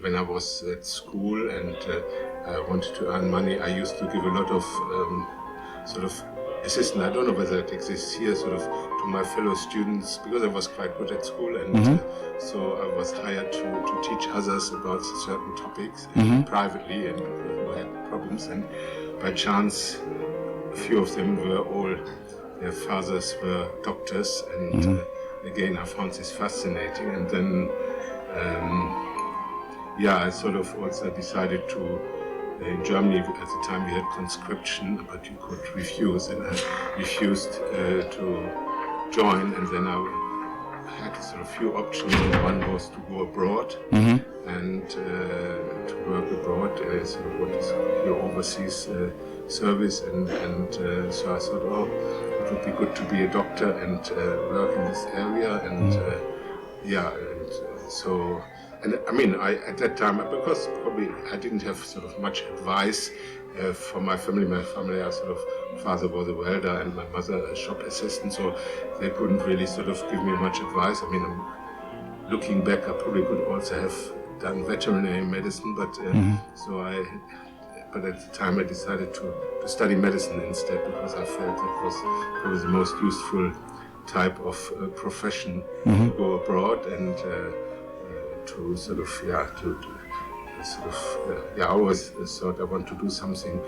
when I was at school and I wanted to earn money, I used to give a lot of sort of assistance. I don't know whether it exists here, sort of to my fellow students, because I was quite good at school, and so I was hired to teach others about certain topics privately, and who had problems. And by chance, a few of them were all, their fathers were doctors, and again I found this fascinating. And then I sort of also decided to, in Germany at the time we had conscription, but you could refuse, and I refused to join, and then I had sort of few options. One was to go abroad and to work abroad, sort of what is your overseas service, and so I thought, it would be good to be a doctor and work in this area, and so. And I mean, at that time, because probably I didn't have sort of much advice for my family. My family, father was a welder and my mother a shop assistant, so they couldn't really sort of give me much advice. I mean, looking back, I probably could also have done veterinary medicine, but but at the time I decided to study medicine instead, because I felt that was probably the most useful type of profession to go abroad and. To sort of, I always thought I want to do something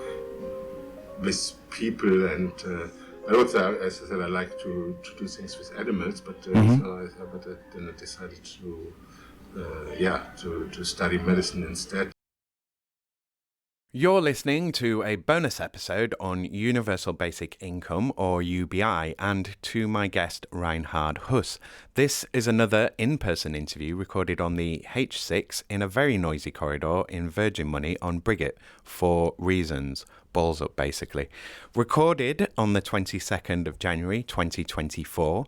with people, and but also, as I said, I like to do things with animals. But then I decided to study medicine instead. You're listening to a bonus episode on Universal Basic Income, or UBI, and to my guest, Reinhard Huss. This is another in-person interview recorded on the H6 in a very noisy corridor in Virgin Money on Briggate for reasons. Balls up, basically. Recorded on the 22nd of January 2024.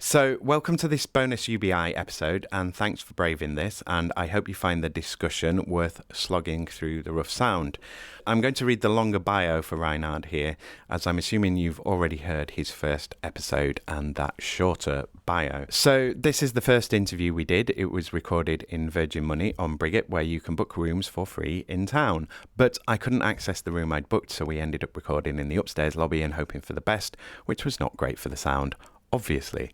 So, welcome to this bonus UBI episode, and thanks for braving this, and I hope you find the discussion worth slogging through the rough sound. I'm going to read the longer bio for Reinhard here, as I'm assuming you've already heard his first episode and that shorter bio. So, this is the first interview we did. It was recorded in Virgin Money on Briggate, where you can book rooms for free in town. But I couldn't access the room I'd booked, so we ended up recording in the upstairs lobby and hoping for the best, which was not great for the sound. Obviously.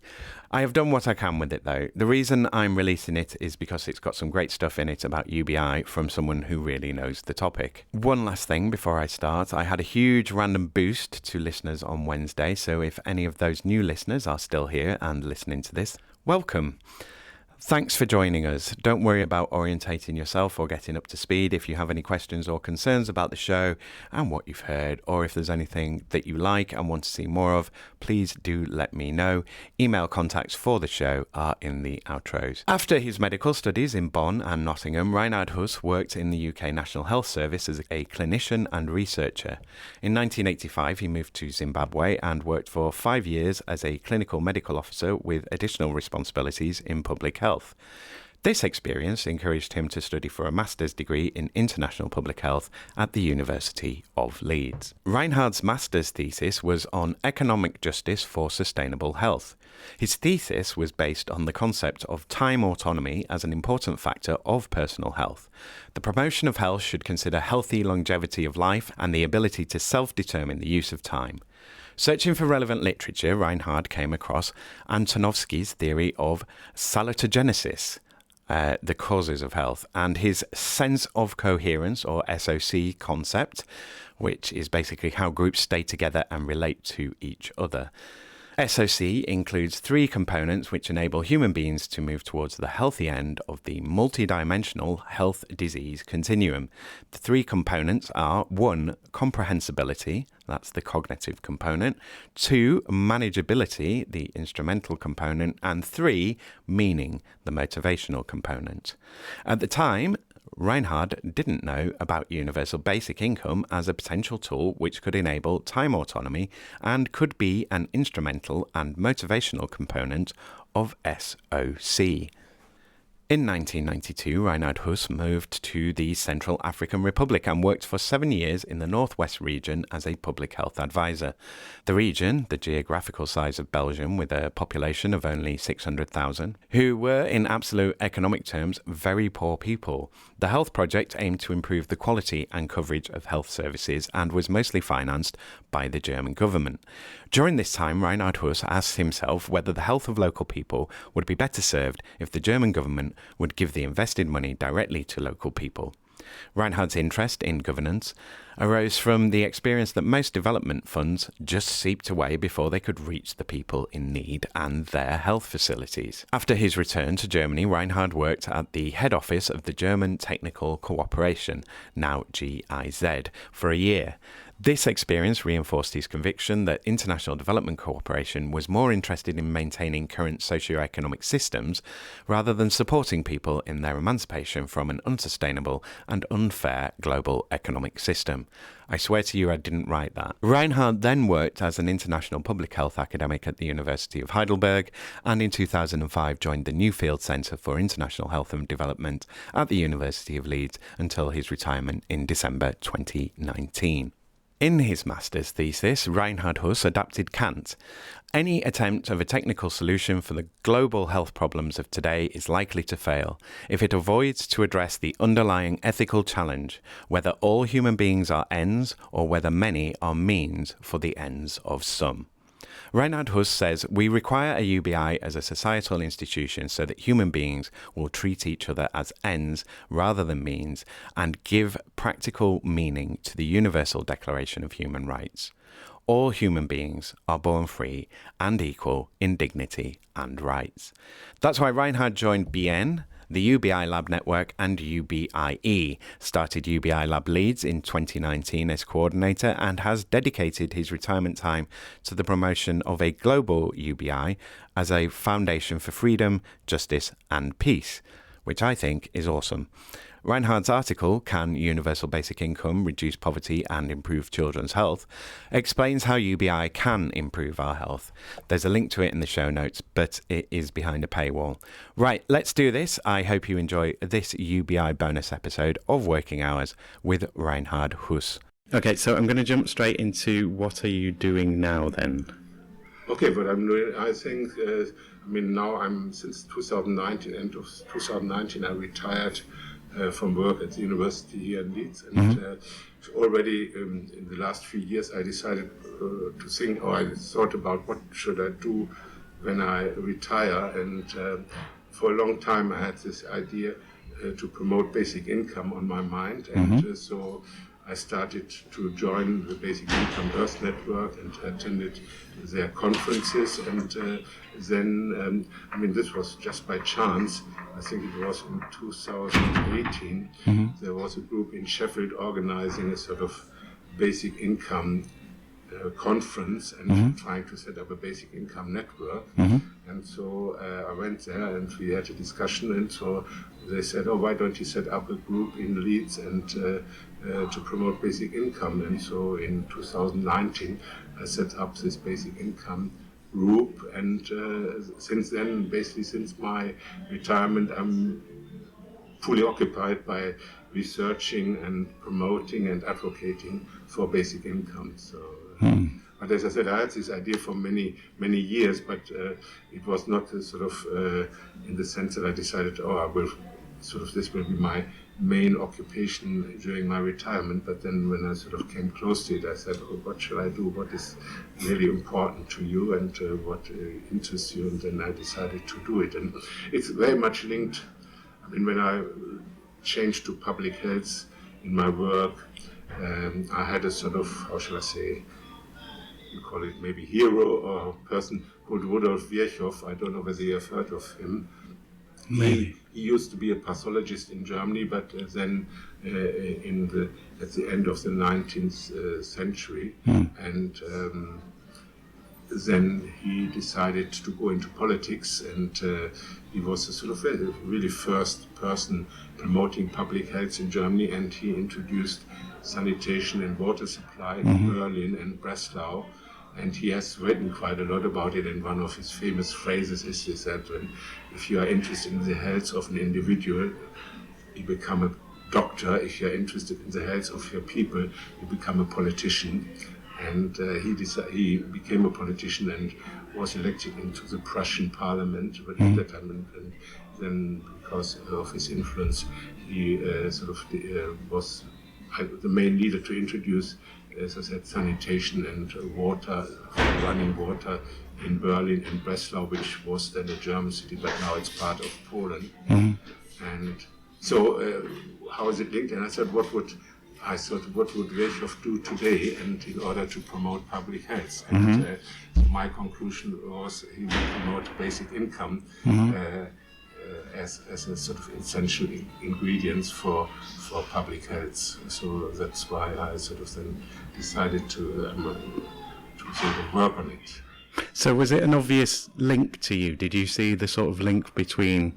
I have done what I can with it though. The reason I'm releasing it is because it's got some great stuff in it about UBI from someone who really knows the topic. One last thing before I start. I had a huge random boost to listeners on Wednesday, so if any of those new listeners are still here and listening to this, welcome. Thanks for joining us. Don't worry about orientating yourself or getting up to speed. If you have any questions or concerns about the show and what you've heard, or if there's anything that you like and want to see more of, please do let me know. Email contacts for the show are in the outros. After his medical studies in Bonn and Nottingham, Reinhard Huss worked in the UK National Health Service as a clinician and researcher. In 1985, he moved to Zimbabwe and worked for 5 years as a clinical medical officer with additional responsibilities in public health. This experience encouraged him to study for a master's degree in international public health at the University of Leeds. Reinhard's master's thesis was on economic justice for sustainable health. His thesis was based on the concept of time autonomy as an important factor of personal health. The promotion of health should consider healthy longevity of life and the ability to self-determine the use of time. Searching for relevant literature, Reinhard came across Antonovsky's theory of Salutogenesis, the causes of health, and his Sense of Coherence, or SOC concept, which is basically how groups stay together and relate to each other. SOC includes 3 components which enable human beings to move towards the healthy end of the multidimensional health-disease continuum. The 3 components are 1. Comprehensibility, that's the cognitive component, 2. Manageability, the instrumental component, and 3. Meaning, the motivational component. At the time, Reinhard didn't know about universal basic income as a potential tool which could enable time autonomy and could be an instrumental and motivational component of SOC. In 1992, Reinhard Huss moved to the Central African Republic and worked for 7 years in the Northwest region as a public health advisor. The region, the geographical size of Belgium with a population of only 600,000, who were in absolute economic terms very poor people. The health project aimed to improve the quality and coverage of health services and was mostly financed by the German government. During this time, Reinhard Huss asked himself whether the health of local people would be better served if the German government would give the invested money directly to local people. Reinhard's interest in governance arose from the experience that most development funds just seeped away before they could reach the people in need and their health facilities. After his return to Germany, Reinhard worked at the head office of the German Technical Cooperation, now GIZ, for a year. This experience reinforced his conviction that international development cooperation was more interested in maintaining current socio-economic systems rather than supporting people in their emancipation from an unsustainable and unfair global economic system. I swear to you I didn't write that. Reinhard then worked as an international public health academic at the University of Heidelberg and in 2005 joined the Newfield Centre for International Health and Development at the University of Leeds until his retirement in December 2019. In his master's thesis, Reinhard Huss adapted Kant. Any attempt of a technical solution for the global health problems of today is likely to fail if it avoids to address the underlying ethical challenge, whether all human beings are ends or whether many are means for the ends of some. Reinhard Huss says we require a UBI as a societal institution so that human beings will treat each other as ends rather than means and give practical meaning to the Universal Declaration of Human Rights. All human beings are born free and equal in dignity and rights. That's why Reinhard joined BN, the UBI Lab Network, and UBIE, started UBI Lab Leeds in 2019 as coordinator, and has dedicated his retirement time to the promotion of a global UBI as a foundation for freedom, justice and peace, which I think is awesome. Reinhard's article, Can Universal Basic Income Reduce Poverty and Improve Children's Health?, explains how UBI can improve our health. There's a link to it in the show notes, but it is behind a paywall. Right, let's do this. I hope you enjoy this UBI bonus episode of Working Hours with Reinhard Huss. Okay, so I'm going to jump straight into what are you doing now then? Okay, what I'm doing, I think, now I'm since 2019, end of 2019, I retired from work at the university here in Leeds, and already in the last few years I decided to think, or I thought about what should I do when I retire, and for a long time I had this idea to promote basic income on my mind, and so I started to join the Basic Income Earth Network and attended their conferences, and then, this was just by chance. I think it was in 2018, there was a group in Sheffield organizing a sort of basic income conference and trying to set up a basic income network. And so I went there and we had a discussion, and so they said, oh, why don't you set up a group in Leeds and to promote basic income? And so in 2019 I set up this basic income group, and since then, basically since my retirement, I'm fully occupied by researching and promoting and advocating for basic income. So, but as I said, I had this idea for many years, but it was not a sort of in the sense that I decided, this will be my main occupation during my retirement. But then when I sort of came close to it, I said, oh, what shall I do? What is really important to you, and what interests you? And then I decided to do it. And it's very much linked. When I changed to public health in my work, I had a sort of, how shall I say, you call it maybe hero or person called Rudolf Virchow. I don't know whether you have heard of him. Maybe. He used to be a pathologist in Germany, but then at the end of the 19th century, and then he decided to go into politics, and he was a sort of really first person promoting public health in Germany, and he introduced sanitation and water supply in Berlin and Breslau. and he has written quite a lot about it, and one of his famous phrases is that if you are interested in the health of an individual, you become a doctor. If you are interested in the health of your people, you become a politician. And he became a politician and was elected into the Prussian parliament, but at that time, and then because of his influence, he was the main leader to introduce, as I said, sanitation and water, running water in Berlin and Breslau, which was then a German city, but now it's part of Poland. And so, how is it linked? And I thought, what would Virchow do today, and in order to promote public health? And my conclusion was he would promote basic income as a sort of essential ingredients for public health. So that's why I sort of then decided to sort of work on it. So was it an obvious link to you? Did you see the sort of link between,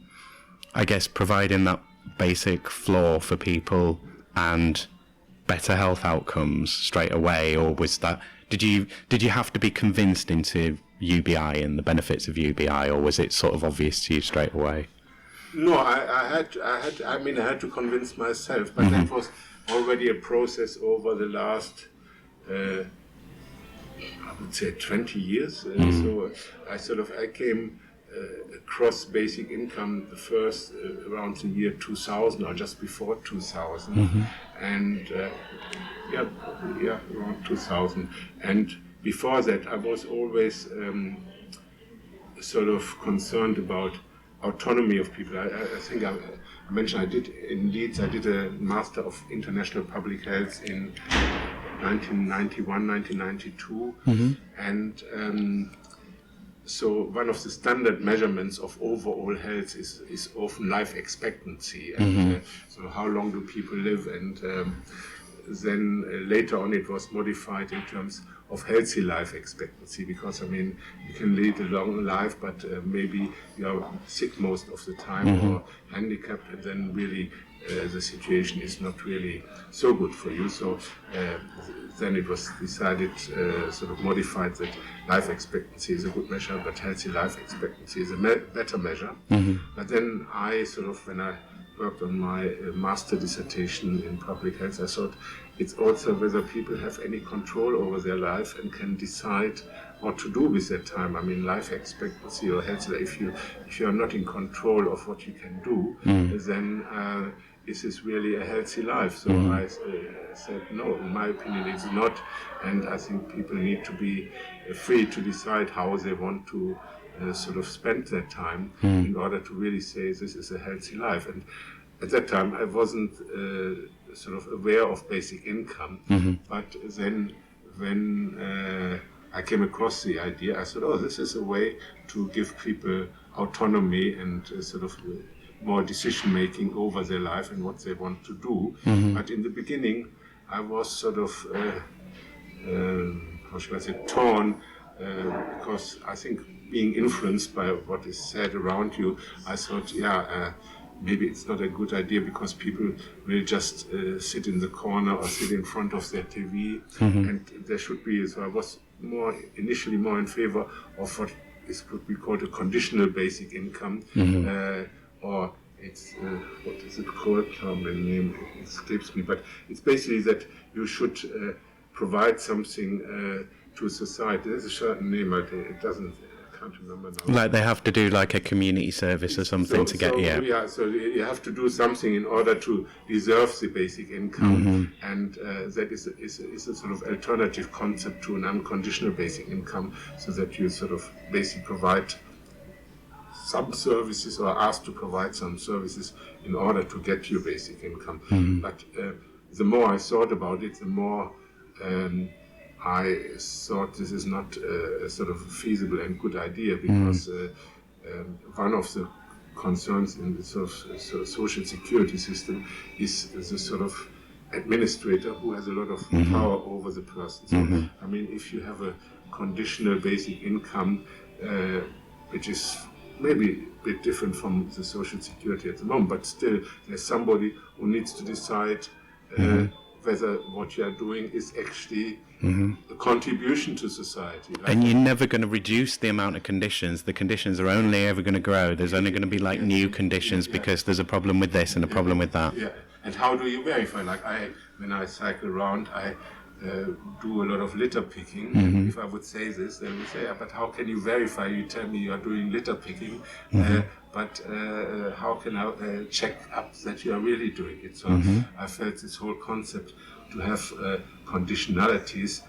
I guess, providing that basic floor for people and better health outcomes straight away, or was that, did you have to be convinced into UBI and the benefits of UBI, or was it sort of obvious to you straight away? No, I had to convince myself, but that was already a process over the last, I would say 20 years. So I came across basic income the first around the year 2000 or just before 2000, and around 2000. And before that, I was always sort of concerned about autonomy of people. I think I mentioned I did in Leeds. I did a Master of International Public Health in 1991, 1992, and so one of the standard measurements of overall health is often life expectancy, and so how long do people live, and then later on it was modified in terms of healthy life expectancy, because I mean you can lead a long life, but maybe you are sick most of the time or handicapped, and then really the situation is not really so good for you. So then it was decided, sort of modified, that life expectancy is a good measure, but healthy life expectancy is a better measure. But then I sort of, when I worked on my master dissertation in public health, I thought it's also whether people have any control over their life and can decide what to do with their time. I mean, life expectancy or health, if you are not in control of what you can do, then is this really a healthy life? So I said, no, in my opinion it's not, and I think people need to be free to decide how they want to sort of spend their time in order to really say this is a healthy life. And at that time I wasn't sort of aware of basic income, but then when I came across the idea, I thought, oh, this is a way to give people autonomy and sort of more decision making over their life and what they want to do. But in the beginning I was sort of how should I say, torn, because I think being influenced by what is said around you, I thought, maybe it's not a good idea, because people will just sit in the corner or sit in front of their TV, and there should be, so I was initially more in favor of what could be called a conditional basic income, or it's, what is it called? The name escapes me, but it's basically that you should provide something to society. There's a certain name, it doesn't, I can't remember now. Like they have to do like a community service or something to get, so you have to do something in order to deserve the basic income, and that is a sort of alternative concept to an unconditional basic income, so that you sort of basically provide some services or asked to provide some services in order to get your basic income. But the more I thought about it, the more I thought this is not a sort of feasible and good idea, because one of the concerns in the sort of social security system is the sort of administrator who has a lot of power over the person. So, I mean, if you have a conditional basic income, which is maybe a bit different from the social security at the moment, but still there's somebody who needs to decide whether what you are doing is actually a contribution to society. Like, and you're never going to reduce the amount of conditions. The conditions are only ever going to grow. There's only going to be like new conditions because there's a problem with this and a problem with that. Yeah, and how do you verify? Like when I cycle around, I do a lot of litter picking. And if I would say this, then we say, yeah, but how can you verify? You tell me you are doing litter picking, but how can I check up that you are really doing it? So I felt this whole concept to have conditionalities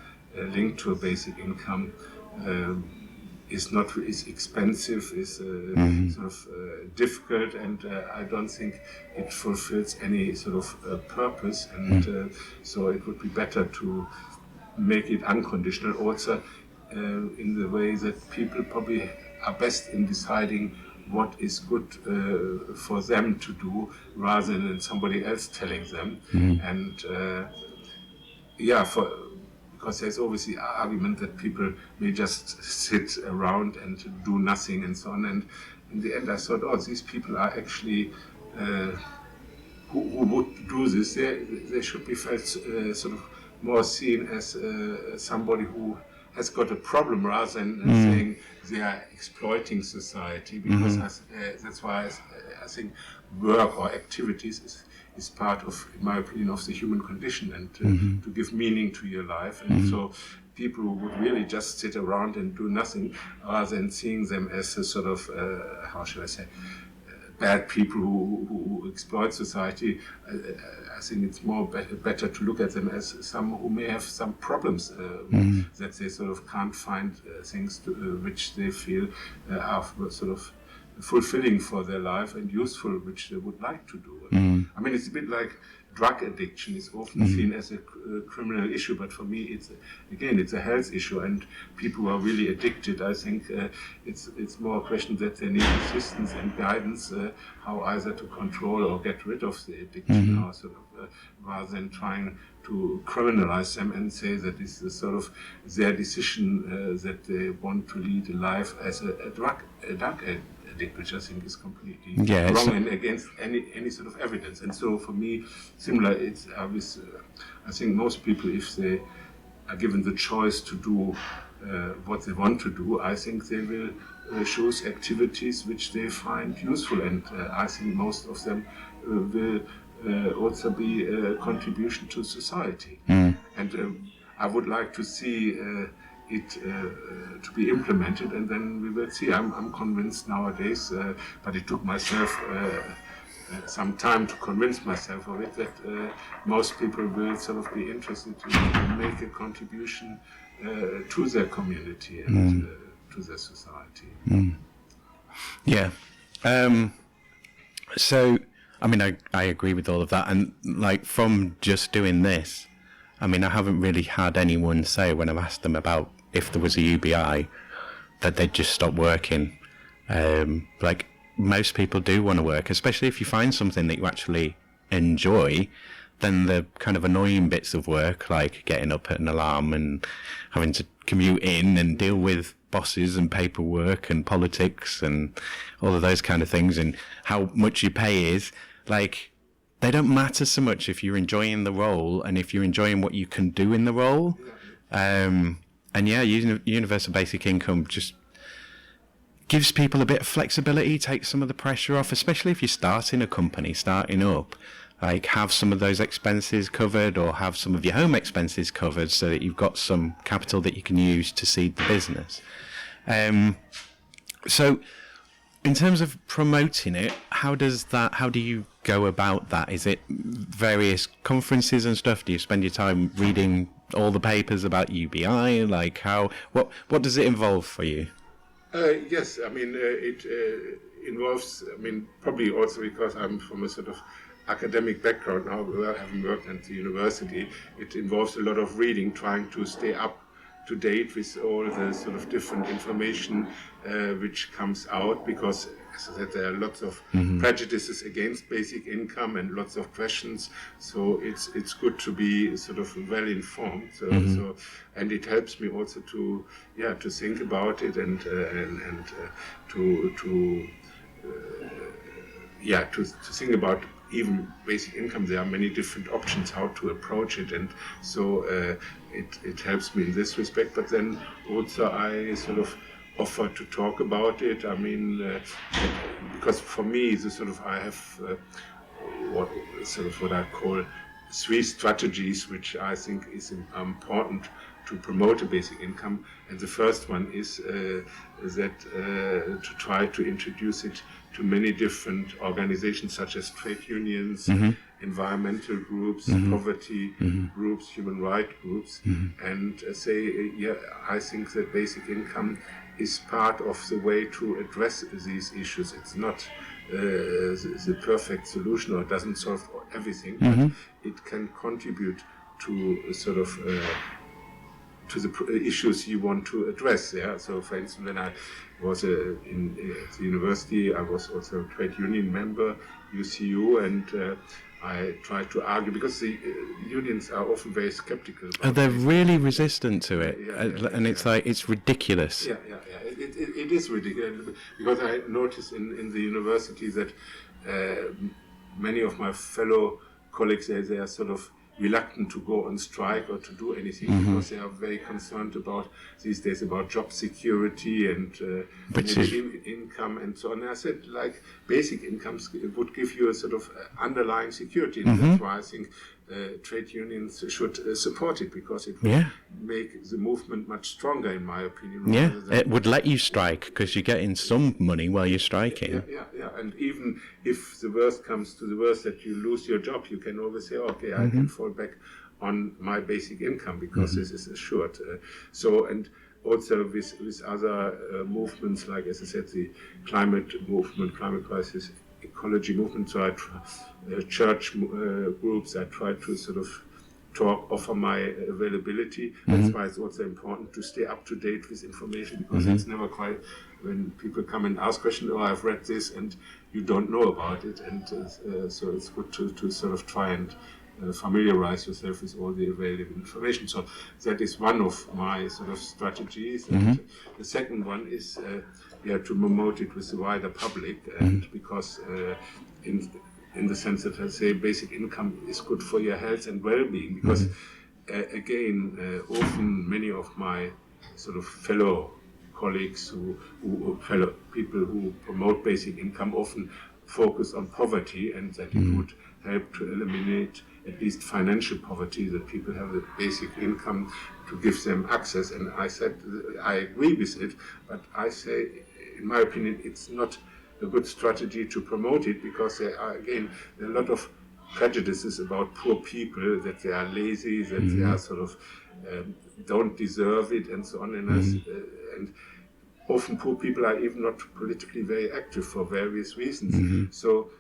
linked to a basic income is expensive, is sort of difficult, and I don't think it fulfills any sort of purpose. And so it would be better to make it unconditional, also in the way that people probably are best in deciding what is good for them to do, rather than somebody else telling them. And because there's always the argument that people may just sit around and do nothing and so on. And in the end, I thought, these people are actually who would do this. They should be felt sort of more seen as somebody who has got a problem, rather than saying they are exploiting society. Because that's why I think work or activities is part of, in my opinion, of the human condition, and to give meaning to your life. And so people who would really just sit around and do nothing, rather than seeing them as a sort of, how should I say, bad people who exploit society, I think it's better to look at them as some who may have some problems, that they sort of can't find things which they feel are sort of fulfilling for their life and useful, which they would like to do. I mean, it's a bit like drug addiction is often seen as a criminal issue, but for me, it's a health issue, and people who are really addicted, I think it's more a question that they need assistance and guidance, how either to control or get rid of the addiction, or sort of, rather than trying to criminalize them and say that it's sort of their decision that they want to lead a life as a drug addict, which I think is completely wrong and against any sort of evidence. And so for me, similar, it's obvious. I think most people, if they are given the choice to do what they want to do, I think they will choose activities which they find useful, and I think most of them will also be a contribution to society. And I would like to see it to be implemented, and then we will see. I'm convinced nowadays, but it took myself some time to convince myself of it, that most people will sort of be interested to make a contribution to their community and to their society. Yeah. So, I mean, I agree with all of that, and like from just doing this, I mean, I haven't really had anyone say, when I've asked them about if there was a UBI, that they'd just stop working. Like, most people do want to work, especially if you find something that you actually enjoy. Then the kind of annoying bits of work, like getting up at an alarm and having to commute in and deal with bosses and paperwork and politics and all of those kind of things, and how much your pay is, like, they don't matter so much if you're enjoying the role and if you're enjoying what you can do in the role. And yeah, universal basic income just gives people a bit of flexibility, takes some of the pressure off, especially if you're starting a company, starting up. Like, have some of those expenses covered, or have some of your home expenses covered, so that you've got some capital that you can use to seed the business. So in terms of promoting it, how do you go about that? Is it various conferences and stuff? Do you spend your time reading all the papers about UBI? Like, what does it involve for you? Yes, I mean, it involves, I mean, probably also because I'm from a sort of academic background now, having worked at the university, it involves a lot of reading, trying to stay up to date with all the sort of different information which comes out, because, as I said, there are lots of prejudices against basic income and lots of questions. So it's good to be sort of well informed. So and it helps me also to think about it and to think about even basic income, there are many different options how to approach it, and so it helps me in this respect. But then also I sort of offer to talk about it. I mean, because for me, I have what I call 3 strategies, which I think is important to promote a basic income. And the first one is to try to introduce it to many different organizations, such as trade unions, environmental groups, poverty groups, human rights groups, and I think that basic income is part of the way to address these issues. It's not the perfect solution, or it doesn't solve everything, but it can contribute to to the issues you want to address. Yeah. So, for instance, when I was in the university, I was also a trade union member, UCU, and I tried to argue, because the unions are often very skeptical. They're really resistant to it, and it's like, it's ridiculous. Yeah. It is ridiculous, because I noticed in the university that many of my fellow colleagues, they are sort of reluctant to go on strike or to do anything, because they are very concerned about these days about job security and income and so on. And I said, like, basic incomes would give you a sort of underlying security, and that's why I think trade unions should support it, because it would make the movement much stronger, in my opinion. Yeah, it would let you strike, because you're getting some money while you're striking. Yeah. And even if the worst comes to the worst, that you lose your job, you can always say, okay, I can fall back on my basic income, because this is assured. And also with other movements, like, as I said, the climate movement, climate crisis, ecology movement, so church groups, I try to sort of offer my availability. That's why it's also important to stay up to date with information, because it's never quite, when people come and ask questions, I've read this, and you don't know about it, and so it's good to sort of try and familiarize yourself with all the available information. So that is one of my sort of strategies. And the second one is to promote it with the wider public, and because in the sense that I say basic income is good for your health and well-being, because again, often many of my sort of fellow colleagues fellow people who promote basic income often focus on poverty, and that it would help to eliminate at least financial poverty, that people have a basic income to give them access. And I said, I agree with it, but I say, in my opinion, it's not a good strategy to promote it, because there are a lot of prejudices about poor people, that they are lazy, that they are sort of don't deserve it, and so on. And often poor people are even not politically very active for various reasons. So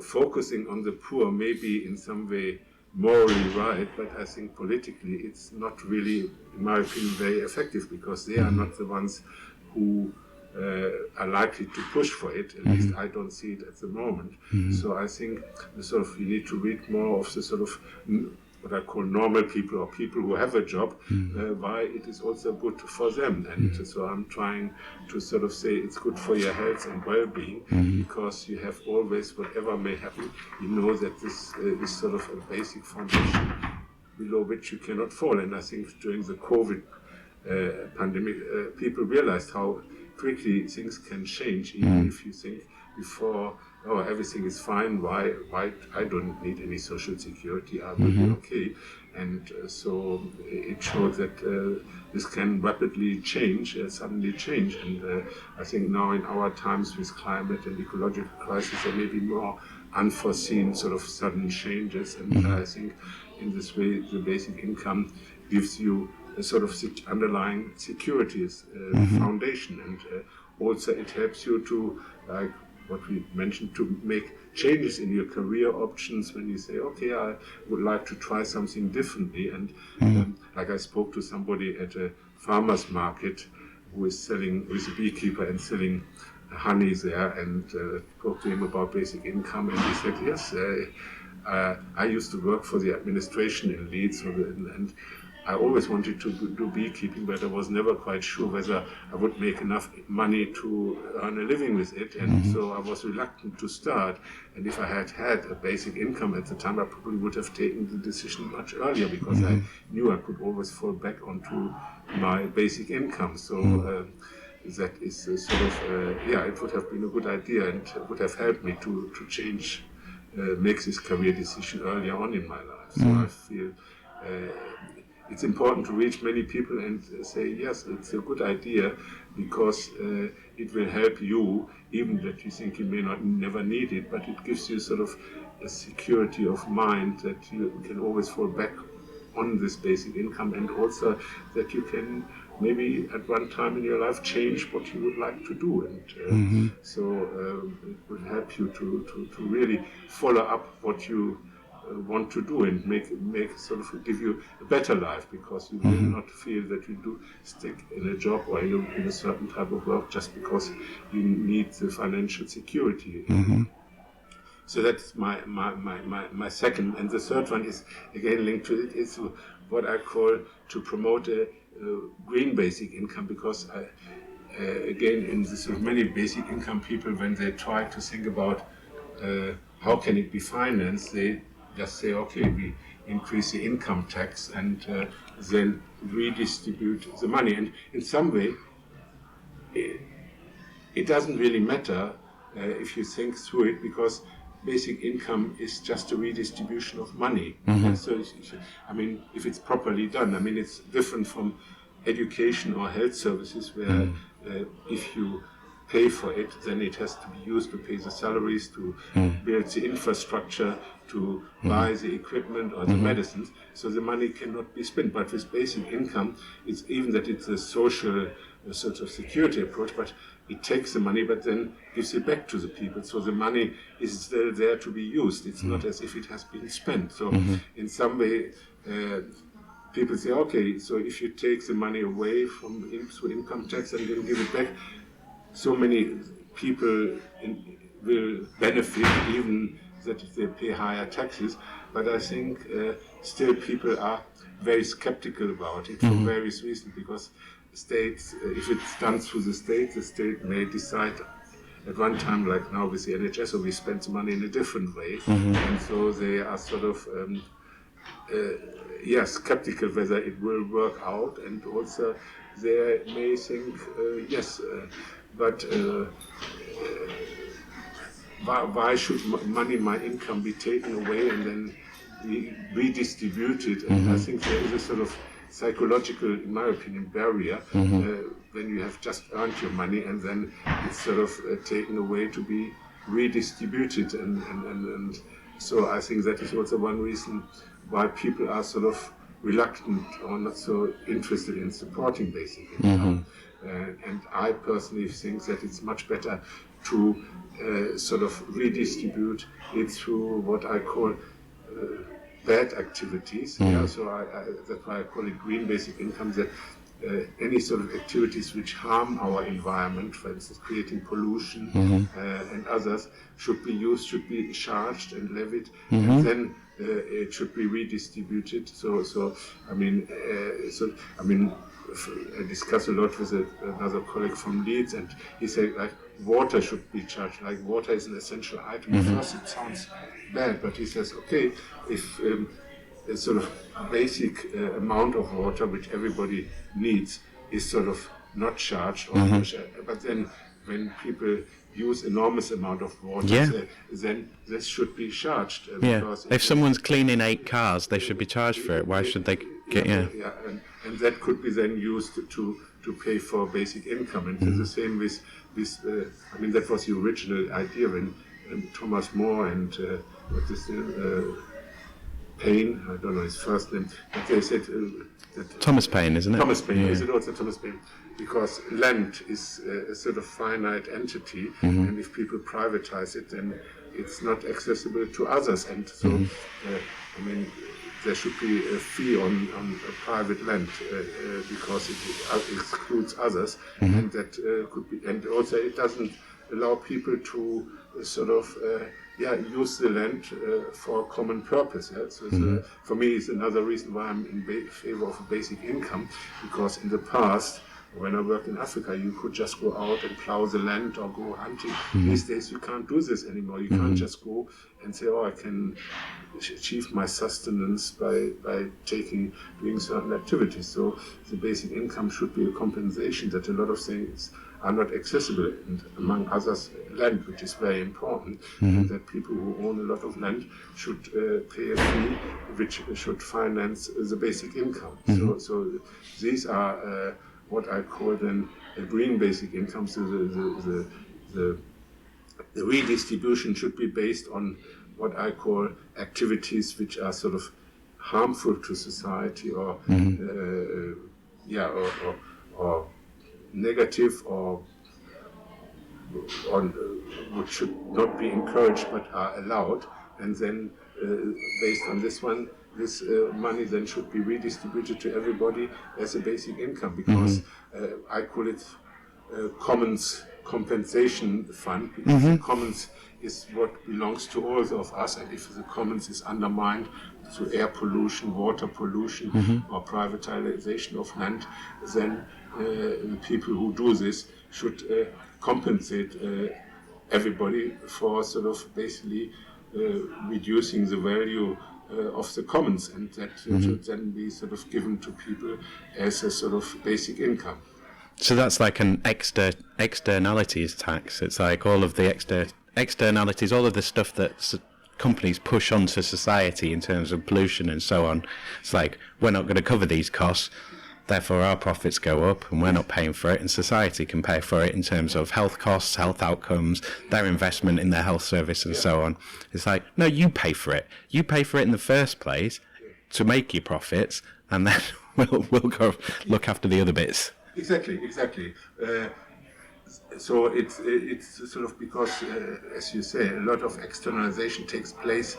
focusing on the poor may be in some way morally right, but I think politically it's not really, in my opinion, very effective, because they are not the ones who are likely to push for it. At least I don't see it at the moment. So I think you need to read more of the sort of what I call normal people, or people who have a job, why it is also good for them. And so I'm trying to sort of say it's good for your health and well-being, because you have always, whatever may happen, you know that this is sort of a basic foundation below which you cannot fall. And I think during the COVID pandemic, people realized how quickly things can change, even if you think before, everything is fine, why I don't need any social security, I will be okay. And so it shows that this can rapidly change, suddenly change. And I think now in our times with climate and ecological crisis, there may be more unforeseen sort of sudden changes. And I think in this way, the basic income gives you a sort of underlying security foundation, and also it helps you to, like what we mentioned, to make changes in your career options when you say, okay, I would like to try something differently. And like I spoke to somebody at a farmer's market who is a beekeeper and selling honey there, and spoke to him about basic income, and he said, yes, I used to work for the administration in Leeds, and I always wanted to do beekeeping, but I was never quite sure whether I would make enough money to earn a living with it, and so I was reluctant to start. And if I had had a basic income at the time, I probably would have taken the decision much earlier, because I knew I could always fall back onto my basic income. So that is sort of, it would have been a good idea, and would have helped me to change, make this career decision earlier on in my life. So I feel it's important to reach many people and say, yes, it's a good idea, because it will help you, even that you think you may never need it, but it gives you sort of a security of mind that you can always fall back on this basic income, and also that you can maybe at one time in your life change what you would like to do. And so it will help you to really follow up what you want to do, and make sort of give you a better life, because you will not feel that you do stick in a job or in a certain type of work just because you need the financial security. So that's my second. And the third one is again linked to it, is what I call to promote a green basic income, because again, in this, many basic income people, when they try to think about how can it be financed, they just say, okay, we increase the income tax and then redistribute the money. And in some way, it doesn't really matter if you think through it, because basic income is just a redistribution of money. And so, I mean, if it's properly done, I mean, it's different from education or health services, where if you pay for it, then it has to be used to pay the salaries, to build the infrastructure, to buy the equipment or the medicines. So the money cannot be spent. But with basic income, it's even that it's a social sort of security approach, but it takes the money but then gives it back to the people. So the money is still there to be used. It's not as if it has been spent. So in some way, people say, okay, so if you take the money away from through income tax and then give it back, so many people will benefit, even that they pay higher taxes. But I think still people are very skeptical about it for various reasons, because states, if it's done through the state may decide at one time, like now with the NHS, or we spend the money in a different way. And so they are sort of skeptical whether it will work out, and also they may think, yes, but why should my income be taken away and then be redistributed? And I think there is a sort of psychological, in my opinion, barrier when you have just earned your money and then it's sort of taken away to be redistributed. And so I think that is also one reason why people are sort of reluctant or not so interested in supporting basic income. And I personally think that it's much better to sort of redistribute it through what I call bad activities. So that's why I call it green basic income, that any sort of activities which harm our environment, for instance, creating pollution and others, should be charged and levied, and then it should be redistributed. So I mean, I discussed a lot with another colleague from Leeds, and he said, like, water should be charged. Like, water is an essential item. At first it sounds bad, but he says, okay, if a sort of basic amount of water which everybody needs is sort of not charged, but then when people use enormous amount of water, then this should be charged. Because if someone's cleaning 8 cars, they should be charged for it. Why should they get... And that could be then used to pay for basic income. And the same with I mean, that was the original idea when Thomas More and what is Paine, I don't know his first name, but they said that Thomas Paine, isn't it? Thomas Paine, is it also Thomas Paine? Because land is a sort of finite entity, and if people privatize it, then it's not accessible to others. And so, I mean, there should be a fee on private land because it excludes others, and that could be. And also, it doesn't allow people to sort of use the land for a common purpose. Yeah? So for me, it's another reason why I'm in favor of a basic income, because in the past, when I worked in Africa, you could just go out and plow the land or go hunting. These days, you can't do this anymore. You can't just go and say, "Oh, I can achieve my sustenance by doing certain activities." So the basic income should be a compensation that a lot of things are not accessible, and among others, land, which is very important, and that people who own a lot of land should pay a fee which should finance the basic income. So these are what I call then a green basic income. So the redistribution should be based on what I call activities which are sort of harmful to society, or or negative, or which should not be encouraged but are allowed, and then based on this one, this money then should be redistributed to everybody as a basic income, because I call it commons compensation fund, because the commons is what belongs to all of us, and if the commons is undermined through air pollution, water pollution, or privatization of land, then the people who do this should compensate everybody for sort of basically reducing the value of the commons, and that should then be sort of given to people as a sort of basic income. So that's like an externalities tax. It's like all of the externalities, all of the stuff that companies push onto society in terms of pollution and so on. It's like, we're not going to cover these costs, therefore our profits go up and we're not paying for it, and society can pay for it in terms of health costs, health outcomes, their investment in their health service and so on. It's like, no, you pay for it. You pay for it in the first place to make your profits, and then we'll go look after the other bits. Exactly. So it's sort of because, as you say, a lot of externalization takes place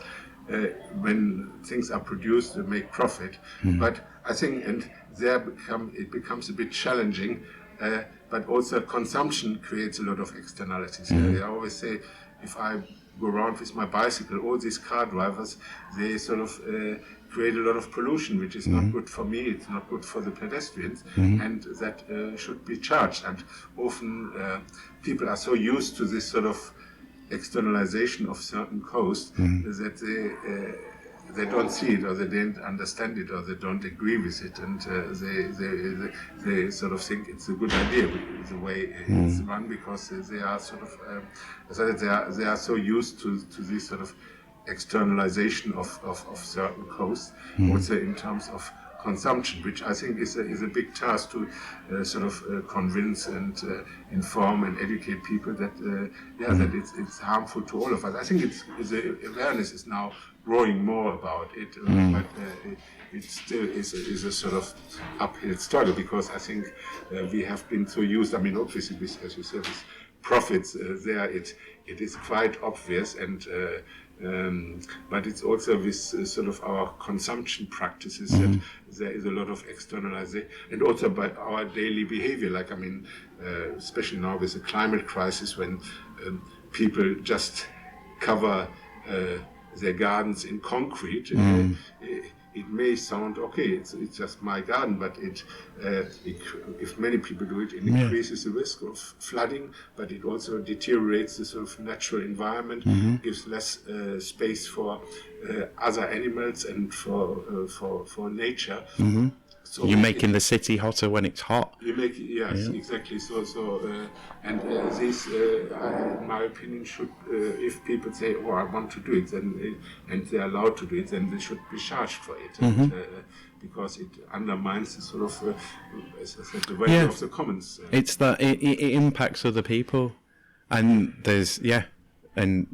when things are produced to make profit. But I think, and it becomes a bit challenging, but also consumption creates a lot of externalities. I always say, if I go around with my bicycle, all these car drivers, they sort of create a lot of pollution, which is not good for me, it's not good for the pedestrians, and that should be charged. And often people are so used to this sort of externalization of certain costs that they don't see it, or they don't understand it, or they don't agree with it, and they sort of think it's a good idea the way it's run, because they are sort of, as I said, they are so used to this sort of externalization of certain costs, also in terms of consumption, which I think is a big task to sort of convince and inform and educate people that that it's harmful to all of us. I think the awareness is now growing more about it, but it still is a sort of uphill struggle, because I think we have been so used. I mean, obviously, as you said, with profits there, it is quite obvious, and but it's also with sort of our consumption practices that there is a lot of externalization, and also by our daily behavior. Like, I mean, especially now with the climate crisis, when people just cover their gardens in concrete. It may sound okay, it's just my garden, but if many people do it, it increases the risk of flooding, but it also deteriorates the sort of natural environment, gives less space for other animals and for nature. So you're making the city hotter when it's hot. You make exactly. So and this, in my opinion, should if people say, "Oh, I want to do it," then and they're allowed to do it, then they should be charged for it, and, because it undermines the sort of, as I said, the value of the commons. It's that it impacts other people, and there's and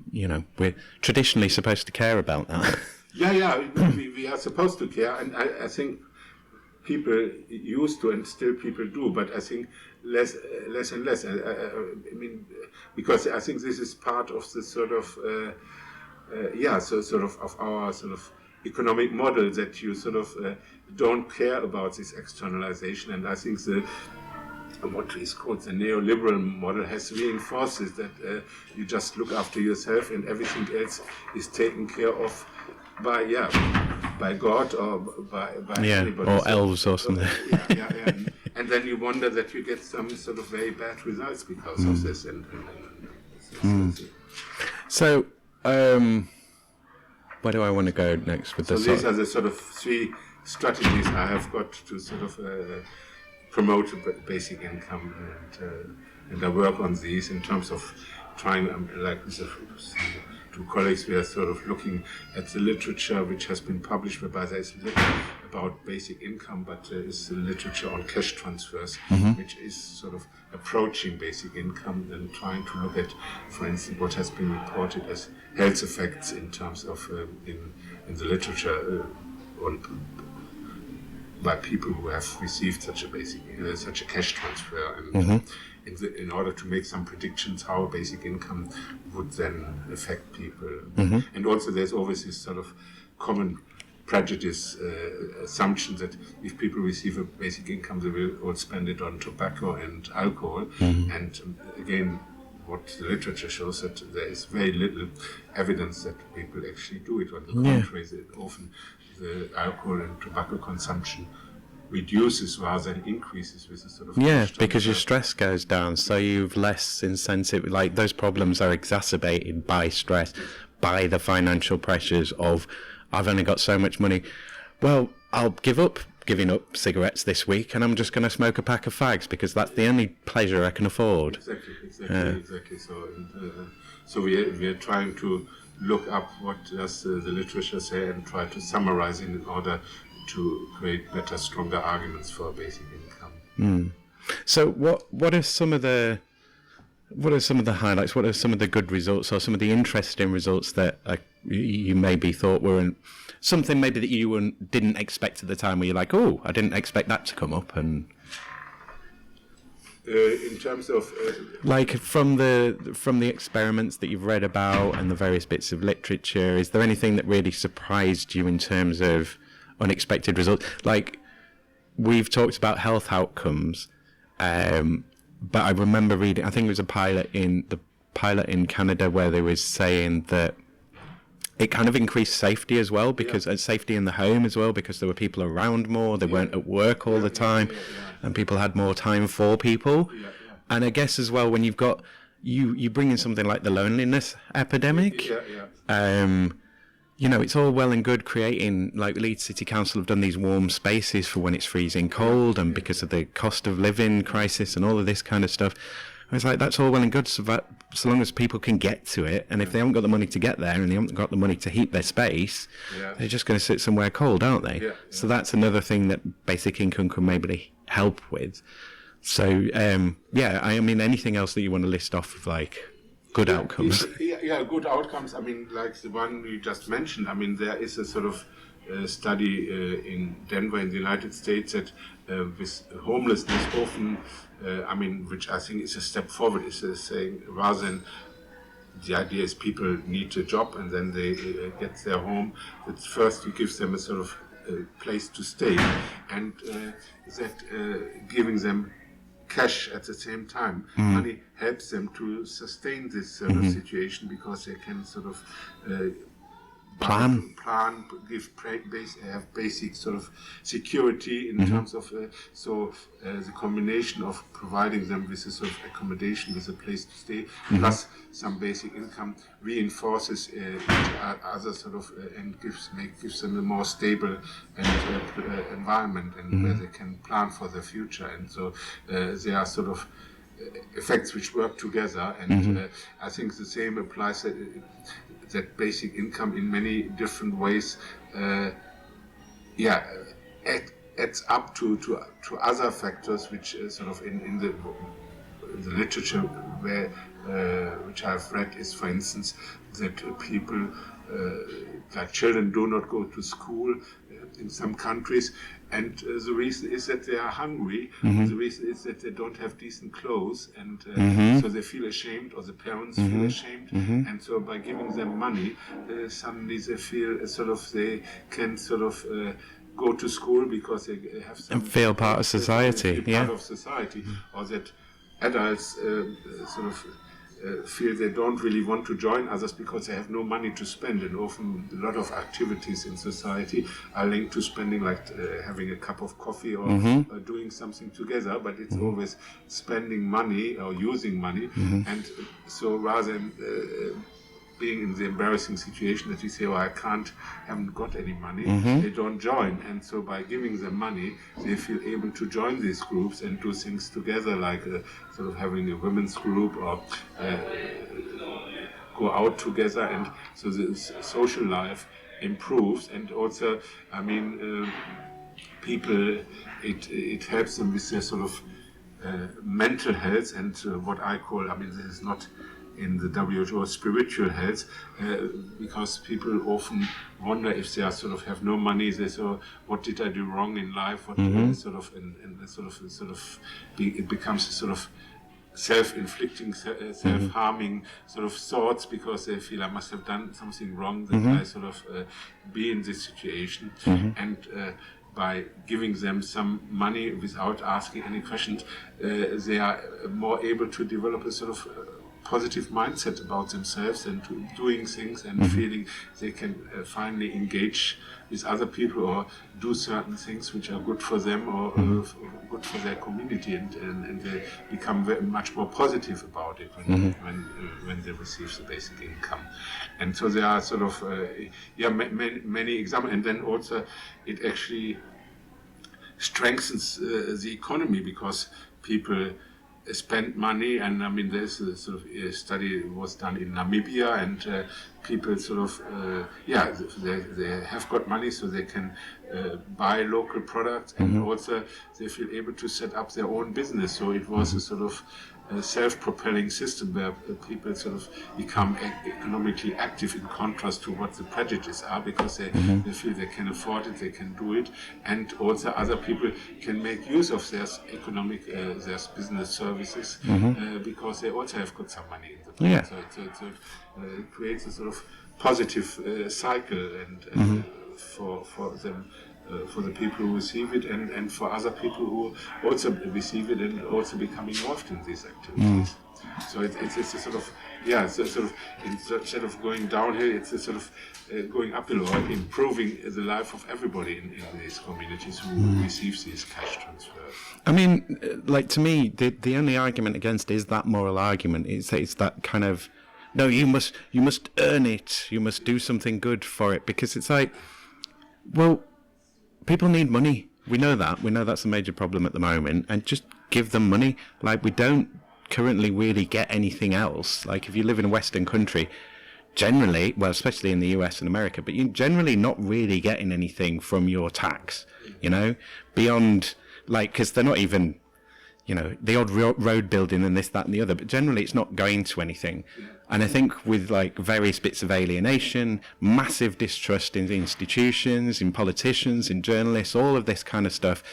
we're traditionally supposed to care about that. We are supposed to care, and I think people used to, and still people do, but I think less and less. I mean, because I think this is part of the sort of of our sort of economic model, that you sort of don't care about this externalization. And I think what is called the neoliberal model has reinforced is that you just look after yourself and everything else is taken care of by God or by anybody. Or elves or something. And then you wonder that you get some sort of very bad results because of this. So, where do I want to go next with this? So these are the sort of three strategies I have got to sort of promote basic income, and I work on these in terms of trying, like with the two colleagues, we are sort of looking at the literature which has been published, whereby there is little about basic income, but there is the literature on cash transfers, which is sort of approaching basic income and trying to look at, for instance, what has been reported as health effects in terms of in the literature by people who have received such a cash transfer, and in order to make some predictions how basic income would then affect people. And also there's always this sort of common prejudice assumption that if people receive a basic income, they will all spend it on tobacco and alcohol. And again, what the literature shows that there is very little evidence that people actually do it. On the contrary, often the alcohol and tobacco consumption reduces rather than increases with a sort of because your stress goes down, so you've less incentive. Like, those problems are exacerbated by stress, by the financial pressures of, I've only got so much money. Well, I'll giving up cigarettes this week, and I'm just going to smoke a pack of fags because that's the only pleasure I can afford. Exactly. So we are trying to look up what does the literature say and try to summarize it in order to create better, stronger arguments for basic income. So what are some of the highlights? What are some of the good results, or some of the interesting results that you maybe thought were something maybe that you didn't expect at the time, where you're like, oh, I didn't expect that to come up? And in terms of like from the experiments that you've read about and the various bits of literature, is there anything that really surprised you in terms of unexpected results? Like, we've talked about health outcomes, but I remember reading, I think it was a pilot in Canada, where they was saying that it kind of increased safety as well, because safety in the home as well, because there were people around more, they weren't at work all the time, and people had more time for people. And I guess as well, when you've got, you bring in something like the loneliness epidemic, you know, it's all well and good creating, like Leeds City Council have done these warm spaces for when it's freezing cold, and because of the cost of living crisis and all of this kind of stuff. And it's like, that's all well and good, so long as people can get to it. And if they haven't got the money to get there, and they haven't got the money to heat their space, they're just going to sit somewhere cold, aren't they? So that's another thing that basic income can maybe help with. So, I mean, anything else that you want to list off of, like, good outcomes? Good outcomes. I mean, like the one you just mentioned. I mean, there is a sort of study in Denver in the United States that with homelessness often, which I think is a step forward, is saying rather than the idea is people need a job and then they get their home, that first you give them a sort of place to stay, and that giving them cash at the same time. Money helps them to sustain this sort of situation, because they can sort of plan, have basic sort of security in terms of the combination of providing them with a sort of accommodation, with a place to stay, plus some basic income, reinforces other sort of and gives them a more stable and environment, and where they can plan for their future. And so there are sort of effects which work together, and I think the same applies that basic income in many different ways adds up to other factors which sort of in the literature where which I've read is, for instance, that people like children do not go to school in some countries, and the reason is that they are hungry. The reason is that they don't have decent clothes, and so they feel ashamed, or the parents feel ashamed, and so by giving them money, suddenly they feel they can sort of go to school because they have some... And feel part of society, part of society, or that adults sort of feel they don't really want to join others because they have no money to spend, and often a lot of activities in society are linked to spending, like having a cup of coffee or doing something together, but it's always spending money or using money, and so rather than being in the embarrassing situation that you say, I haven't got any money, they don't join. And so by giving them money, they feel able to join these groups and do things together, like sort of having a women's group or go out together. And so the social life improves. And also, I mean, people, it helps them with their sort of mental health and what I call, I mean, this is not in the WHO, spiritual health, because people often wonder if they are sort of have no money. They say, "What did I do wrong in life?" What sort of, and it becomes a sort of self-inflicting, self-harming sort of thoughts, because they feel I must have done something wrong that I sort of be in this situation, and by giving them some money without asking any questions, they are more able to develop a sort of positive mindset about themselves and to doing things and feeling they can finally engage with other people or do certain things which are good for them or good for their community, and they become very much more positive about it when they receive the basic income. And so there are sort of many examples, and then also it actually strengthens the economy because people spend money. And I mean, there's a sort of a study was done in Namibia, and people sort of they have got money, so they can buy local products, and also they feel able to set up their own business. So it was a sort of self-propelling system where people sort of become economically active, in contrast to what the prejudices are, because they feel they can afford it, they can do it, and also other people can make use of their economic, their business services, because they also have got some money in the bank. So it creates a sort of positive cycle, and for them. For the people who receive it, and for other people who also receive it and also become involved in these activities. So it's a sort of, instead of going downhill, it's a sort of going uphill, or improving the life of everybody in these communities who receive these cash transfers. I mean, like, to me, the only argument against is that moral argument. It's that kind of, no, you must earn it, you must do something good for it, because it's like, well, people need money. We know that. We know that's a major problem at the moment. And just give them money. Like, we don't currently really get anything else. Like, if you live in a Western country, generally, well, especially in the US and America, but you're generally not really getting anything from your tax, you know, beyond, like, because they're not even, you know, the odd road building and this, that, and the other, but generally it's not going to anything. And I think with, like, various bits of alienation, massive distrust in the institutions, in politicians, in journalists, all of this kind of stuff,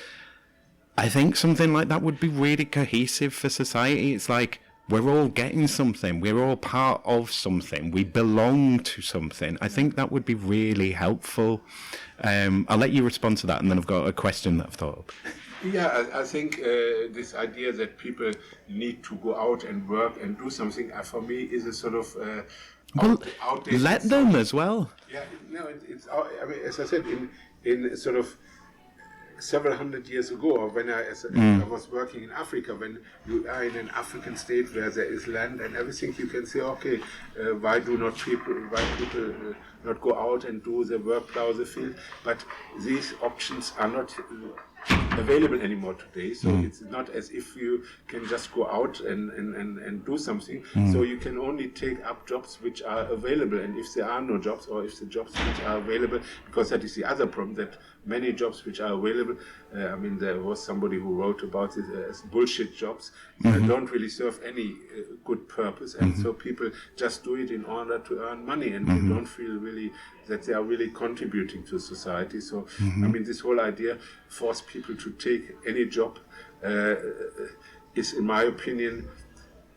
I think something like that would be really cohesive for society. It's like, we're all getting something, we're all part of something, we belong to something. I think that would be really helpful. I'll let you respond to that, and then I've got a question that I've thought of. Yeah, I think this idea that people need to go out and work and do something, for me, is a sort of outdated. Let them as well. Yeah, no, I mean, as I said, in sort of several hundred years ago, or when I was working in Africa, when you are in an African state where there is land and everything, you can say, okay, why people not go out and do the work, plow the field? But these options are not available anymore today, so it's not as if you can just go out and do something. So you can only take up jobs which are available, and if there are no jobs, or if the jobs which are available, because that is the other problem, that many jobs which are available, I mean, there was somebody who wrote about it as bullshit jobs, don't really serve any good purpose, and so people just do it in order to earn money, and they don't feel really that they are really contributing to society. So, I mean, this whole idea force people to take any job is, in my opinion,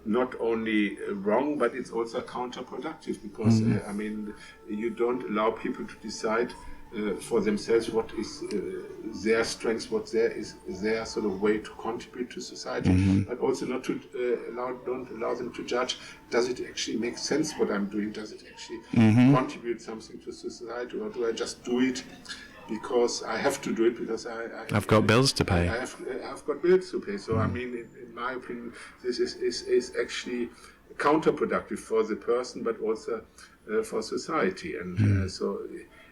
not only wrong, but it's also counterproductive, because I mean, you don't allow people to decide for themselves what is their strengths, what is their sort of way to contribute to society, but also not to don't allow them to judge, does it actually make sense what I'm doing, does it actually contribute something to society, or do I just do it because I have to do it because I've got bills to pay. I've got bills to pay. So I mean, in my opinion, this is actually counterproductive for the person, but also for society. And so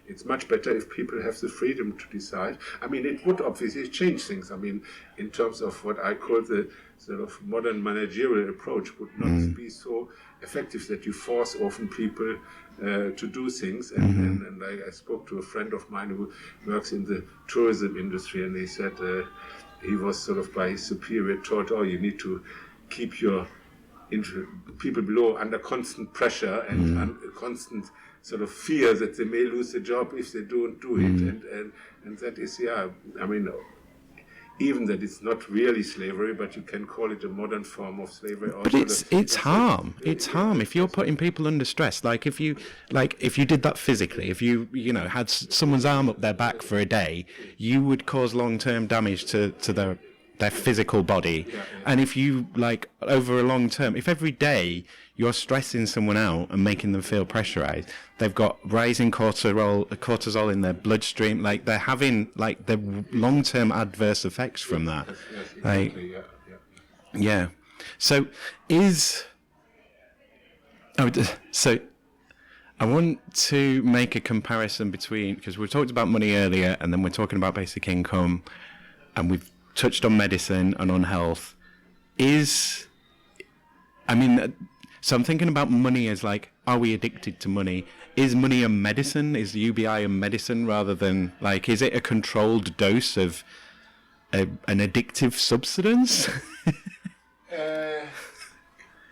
it's much better if people have the freedom to decide. I mean, it would obviously change things. I mean, in terms of what I call the sort of modern managerial approach would not be so effective that you force often people to do things. And I spoke to a friend of mine who works in the tourism industry, and he said he was sort of by his superior told, oh, you need to keep your people below under constant pressure and constant sort of fear that they may lose the job if they don't do it. And that is, I mean, even that it's not really slavery, but you can call it a modern form of slavery. But it's harm. It's harm if you're putting people under stress. Like if you did that physically, if you had someone's arm up their back for a day, you would cause long-term damage to their physical body. And if you over a long term, if every day you're stressing someone out and making them feel pressurized, they've got rising cortisol in their bloodstream, they're having the long-term adverse effects from that. Yes, exactly. Yeah. So I want to make a comparison between, because we talked about money earlier, and then we're talking about basic income, and we've touched on medicine and on health. So I'm thinking about money as are we addicted to money? Is money a medicine? Is the UBI a medicine rather than is it a controlled dose of an addictive substance?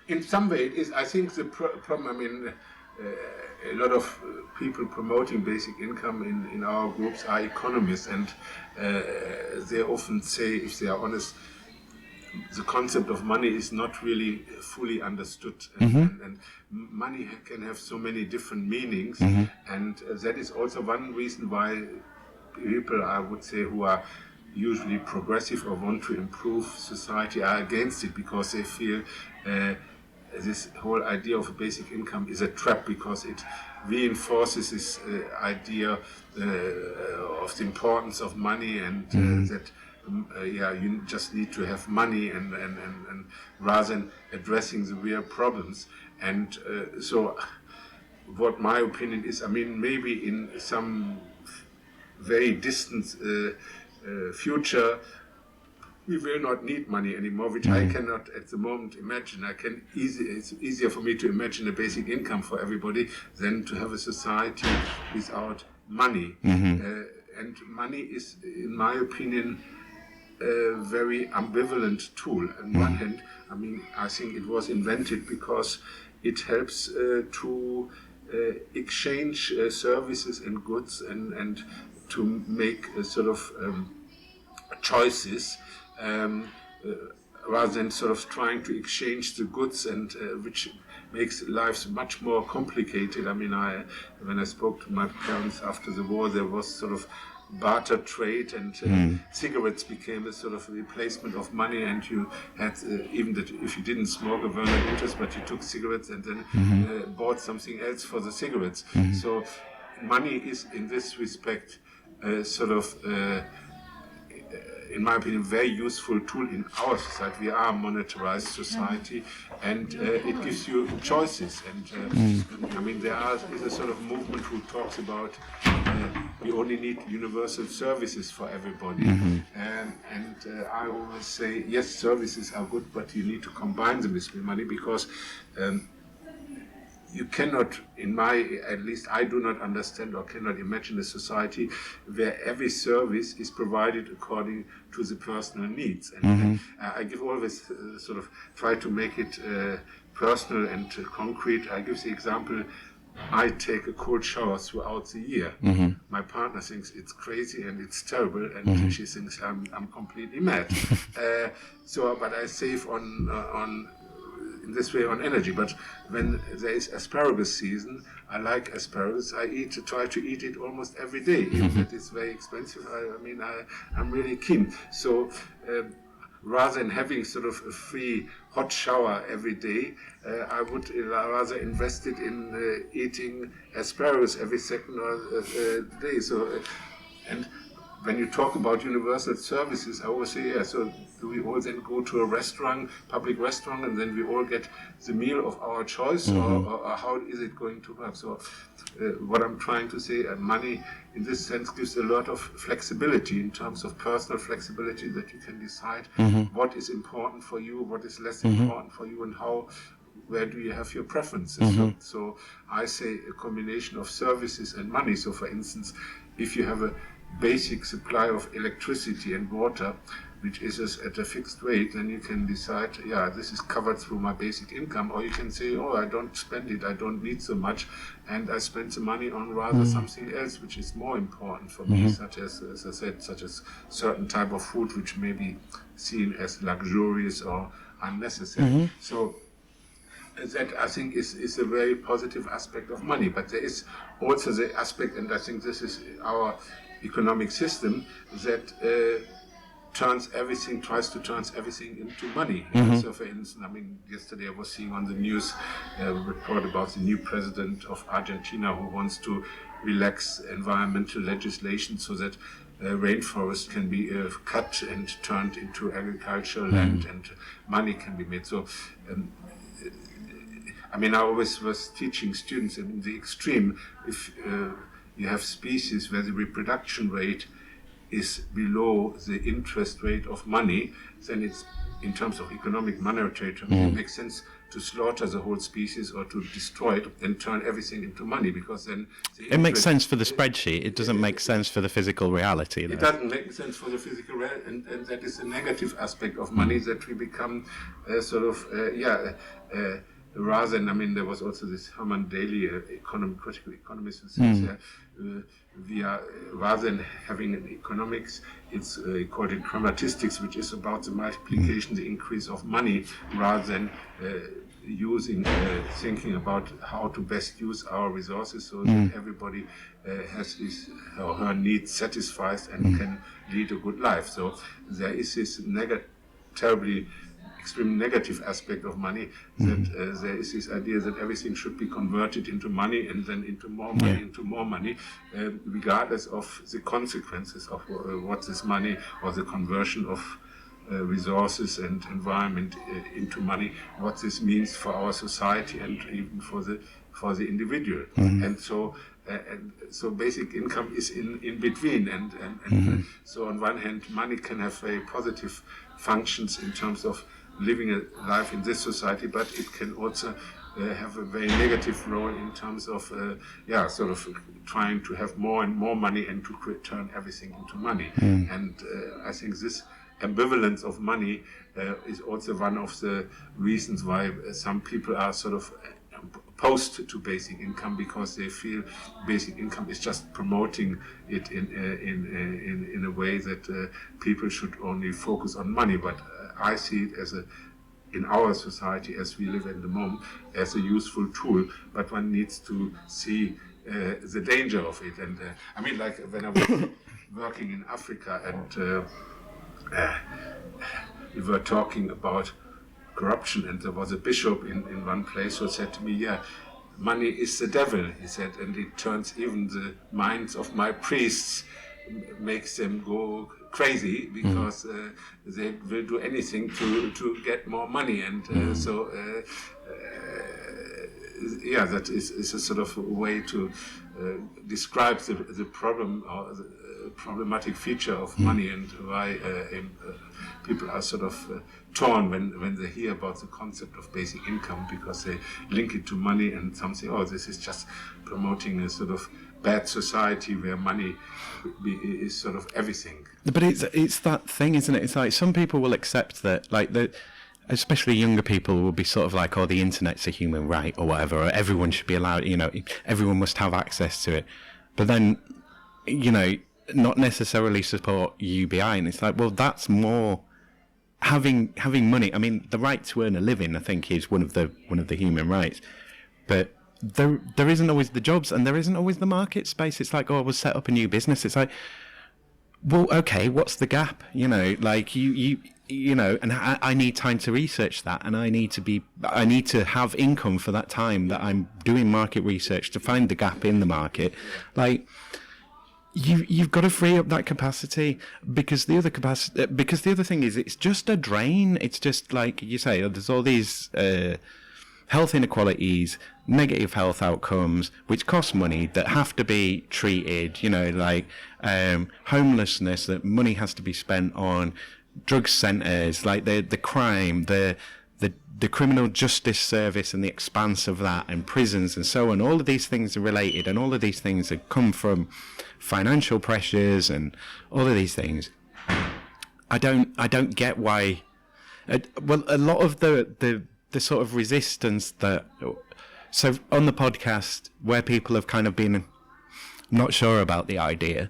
In some way it is. I think the problem, a lot of people promoting basic income in our groups are economists, and they often say, if they are honest, the concept of money is not really fully understood, and money can have so many different meanings, and that is also one reason why people, I would say, who are usually progressive or want to improve society are against it, because they feel this whole idea of a basic income is a trap, because it reinforces this idea of the importance of money, and that you just need to have money, and rather than addressing the real problems. And so what my opinion is, maybe in some very distant future we will not need money anymore, which I cannot at the moment imagine. It's easier for me to imagine a basic income for everybody than to have a society without money. And money is, in my opinion, a very ambivalent tool. On one hand, I think it was invented because it helps to exchange services and goods, and to make sort of choices, rather than sort of trying to exchange the goods, and which makes lives much more complicated. When I spoke to my parents after the war, there was sort of barter trade, and cigarettes became a sort of replacement of money, and you had even that if you didn't smoke a Werner interest, but you took cigarettes and then bought something else for the cigarettes. So money is in this respect in my opinion, very useful tool in our society. We are a monetarized society, and it gives you choices. And there is a sort of movement who talks about we only need universal services for everybody. And I always say, yes, services are good, but you need to combine them with money, because you cannot, at least I do not understand or cannot imagine a society where every service is provided according to the personal needs. And I give always sort of try to make it personal and concrete. I give the example, I take a cold shower throughout the year. My partner thinks it's crazy and it's terrible, and she thinks I'm completely mad. But I save on in this way on energy. But when there is asparagus season, I like asparagus. I try to eat it almost every day. If it is very expensive, I'm really keen. So rather than having sort of a free hot shower every day, I would rather invest it in eating asparagus every second day. So, and when you talk about universal services, I always say, yeah, so do we all then go to a restaurant, public restaurant, and then we all get the meal of our choice, or how is it going to work? So what I'm trying to say, money in this sense gives a lot of flexibility in terms of personal flexibility, that you can decide what is important for you, what is less important for you, and where do you have your preferences. So I say a combination of services and money. So for instance, if you have a basic supply of electricity and water, which is at a fixed rate, then you can decide, yeah, this is covered through my basic income. Or you can say, oh, I don't spend it, I don't need so much, and I spend the money on rather something else which is more important for me, such as I said, such as certain type of food which may be seen as luxurious or unnecessary. So that, I think, is a very positive aspect of money. But there is also the aspect, and I think this is our economic system, that tries to turn everything into money. So for instance, yesterday I was seeing on the news a report about the new president of Argentina, who wants to relax environmental legislation so that rainforest can be cut and turned into agricultural land, and money can be made. So I always was teaching students in the extreme, if you have species where the reproduction rate is below the interest rate of money, then it's, in terms of economic monetary terms, it makes sense to slaughter the whole species or to destroy it and turn everything into money, because then it makes sense for the spreadsheet. It doesn't make sense for the physical reality. It doesn't make sense for the physical reality, and that is a negative aspect of money, that we become rather than, there was also this Herman Daly, critical economist, who says we are, rather than having an economics, it's called it chromatistics, which is about the multiplication, the increase of money, rather than thinking about how to best use our resources so that everybody has his or her needs satisfied and can lead a good life. So there is this terribly extreme negative aspect of money, that there is this idea that everything should be converted into money, and then into more money, regardless of the consequences of what this money, or the conversion of resources and environment into money, what this means for our society and even for the individual. And so basic income is in between, and so on one hand, money can have very positive functions in terms of living a life in this society, but it can also have a very negative role in terms of sort of trying to have more and more money and to turn everything into money. And I think this ambivalence of money is also one of the reasons why some people are sort of opposed to basic income, because they feel basic income is just promoting it in a way that people should only focus on money. But I see it as in our society, as we live at the moment, as a useful tool, but one needs to see the danger of it. And like when I was working in Africa, and we were talking about corruption, and there was a bishop in one place who said to me, yeah, money is the devil, he said, and it turns even the minds of my priests, makes them go crazy, because they will do anything to get more money. And that is a sort of way to describe the problem, or the problematic feature of money, and why people are sort of torn when they hear about the concept of basic income, because they link it to money, and some say, oh, this is just promoting a sort of bad society where money is sort of everything. But it's that thing, isn't it? It's like some people will accept that, like especially younger people will be sort of like, oh, the internet's a human right or whatever, or everyone should be allowed, everyone must have access to it. But then, not necessarily support UBI, and it's like, well, that's more having money. I mean, the right to earn a living, I think, is one of the human rights. But there isn't always the jobs, and there isn't always the market space. It's like, oh, we'll set up a new business. It's like, well, okay, what's the gap? You know, like you know, and I need time to research that, and I need to have income for that time that I'm doing market research to find the gap in the market. Like, you've got to free up that capacity, because the other thing is, it's just a drain. It's just like you say, there's all these health inequalities, negative health outcomes, which cost money, that have to be treated, you know, like homelessness, that money has to be spent on, drug centres, like the crime, the criminal justice service and the expanse of that, and prisons and so on. All of these things are related, and all of these things have come from financial pressures and all of these things. I don't get why. Well, a lot of the sort of resistance that, so on the podcast, where people have kind of been not sure about the idea,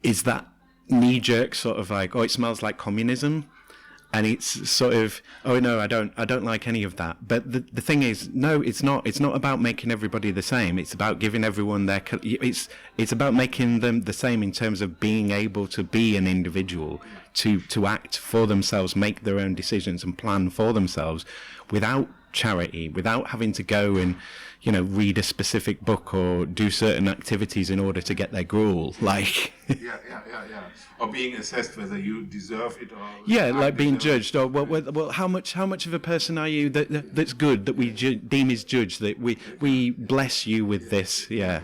is that knee-jerk sort of like, oh, it smells like communism, and it's sort of, oh no, I don't like any of that. But the thing is, no, it's not about making everybody the same. It's about giving everyone it's about making them the same in terms of being able to be an individual, to act for themselves, make their own decisions and plan for themselves, without charity, without having to go and, you know, read a specific book or do certain activities in order to get their gruel, like yeah, or being assessed whether you deserve it, or like being judged, or well, how much of a person are you that's good, that we deem is judged, that we bless you with this, and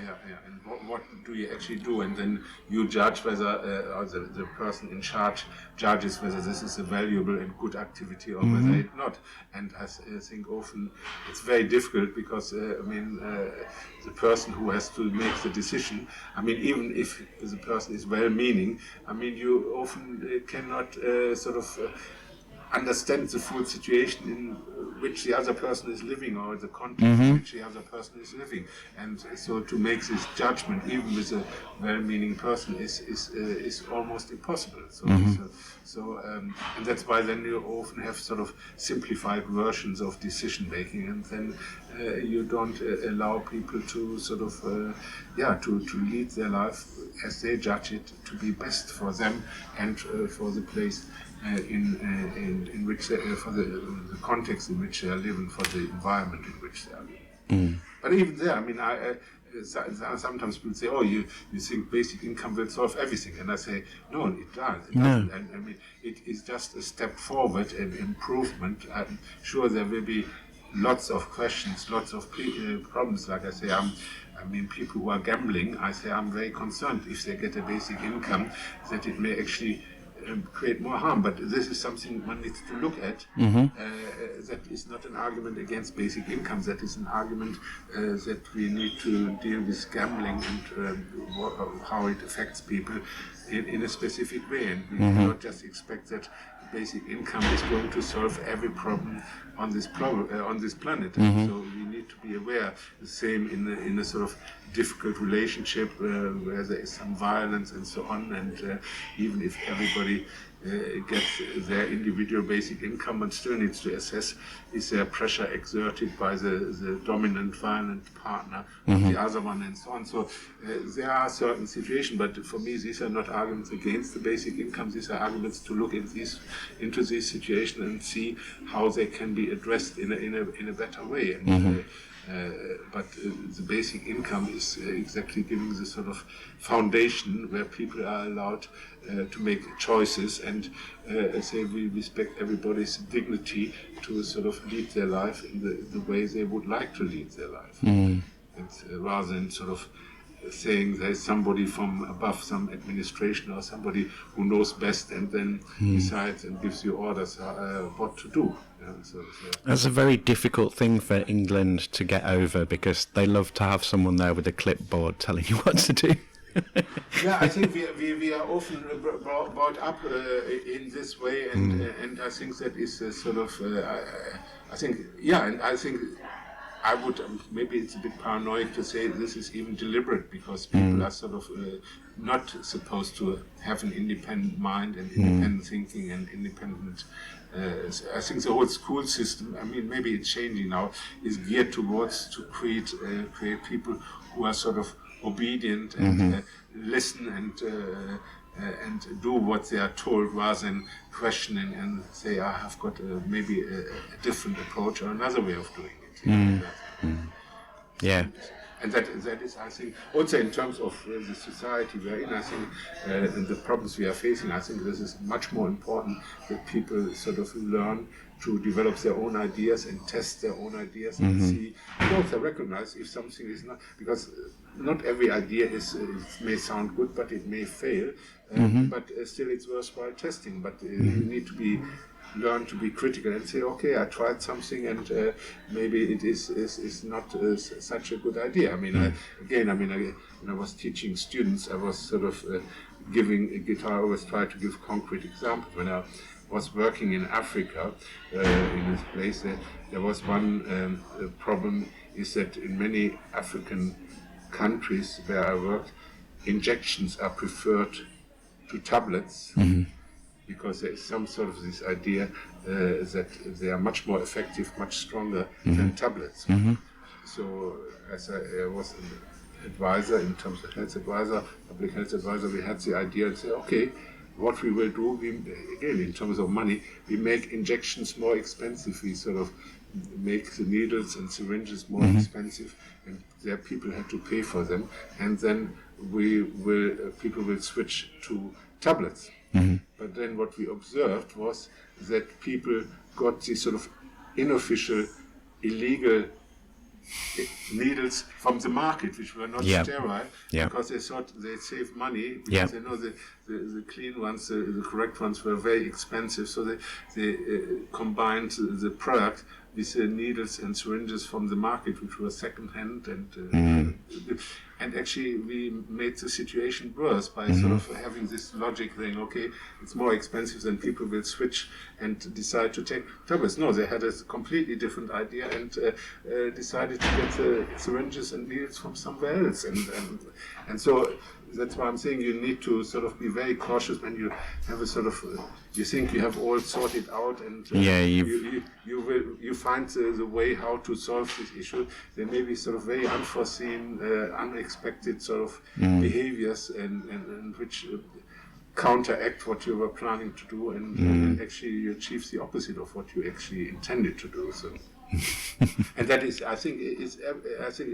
what do you actually do, and then you judge whether the person in charge judges whether this is a valuable and good activity, or whether it's not. And I think often it's very difficult, because the person who has to make the decision, I mean, even if the person is well-meaning, I mean, you often cannot understand the full situation in which the other person is living, or the context in which the other person is living, and so to make this judgment, even with a well-meaning person, is almost impossible. And that's why then you often have sort of simplified versions of decision making, and then you don't allow people to sort of to lead their life as they judge it to be best for them and for the place in which for the context in which they are living, for the environment in which they are living. But even there, I mean, sometimes people say, "Oh, you think basic income will solve everything?" And I say, "No, it doesn't. And I mean, it is just a step forward, an improvement. I'm sure there will be lots of questions, lots of problems. Like I say, people who are gambling, I say I'm very concerned if they get a basic income, that it may actually create more harm. But this is something one needs to look at. That is not an argument against basic income. That is an argument that we need to deal with gambling and how it affects people in a specific way. And we cannot just expect that basic income is going to solve every problem on this planet. So we need to be aware. The same in a sort of difficult relationship where there is some violence and so on, and even if everybody gets their individual basic income, but still needs to assess, is there pressure exerted by the dominant violent partner of the other one, and so on. So there are certain situations, but for me these are not arguments against the basic income. These are arguments to look into these situations and see how they can be addressed in a better way. And, but the basic income is exactly giving the sort of foundation where people are allowed to make choices, and say we respect everybody's dignity to sort of lead their life in the way they would like to lead their life. And rather than sort of saying there's somebody from above, some administration or somebody who knows best, and then decides and gives you orders what to do. That's a very difficult thing for England to get over, because they love to have someone there with a clipboard telling you what to do. I think we are often brought up in this way, and I think that is a sort of I think I would maybe it's a bit paranoid to say this is even deliberate, because people are sort of not supposed to have an independent mind and independent thinking and independent. I think the whole school system, I mean, maybe it's changing now, is geared towards to create people who are sort of obedient and listen and do what they are told, rather than questioning and say, I have got maybe a different approach or another way of doing it. Yeah. And that is, I think, also in terms of the society we're in, I think, and the problems we are facing, I think this is much more important that people sort of learn to develop their own ideas and test their own ideas and see, and also recognize if something is not, because not every idea is, it may sound good, but it may fail, but still it's worthwhile testing, but you need to learn to be critical and say, okay, I tried something and maybe it is not such a good idea. I mean, when I was teaching students, I was sort of giving a guitar. I always try to give concrete examples. When I was working in Africa, in this place, there was one problem, is that in many African countries where I worked, injections are preferred to tablets. Because there is some sort of this idea that they are much more effective, much stronger than tablets. So as I was an advisor, in terms of health advisor, public health advisor, we had the idea to say, okay, what we will do, again, in terms of money, we make injections more expensive. We sort of make the needles and syringes more expensive, and there people have to pay for them. And then people will switch to tablets. But then what we observed was that people got these sort of unofficial, illegal needles from the market, which were not sterile, because they thought they'd save money, because they know the clean ones, the correct ones were very expensive, so they combined the product with the needles and syringes from the market, which were second-hand, and actually we made the situation worse by sort of having this logic saying, okay, it's more expensive, then people will switch and decide to take tablets. No, they had a completely different idea and decided to get the syringes and needles from somewhere else, and so that's why I'm saying you need to sort of be very cautious when you have a sort of you think you have all sorted out, and you find the way how to solve this issue. There may be sort of very unforeseen, unexpected sort of behaviors and which counteract what you were planning to do, and actually you achieve the opposite of what you actually intended to do. So. And that is, I think,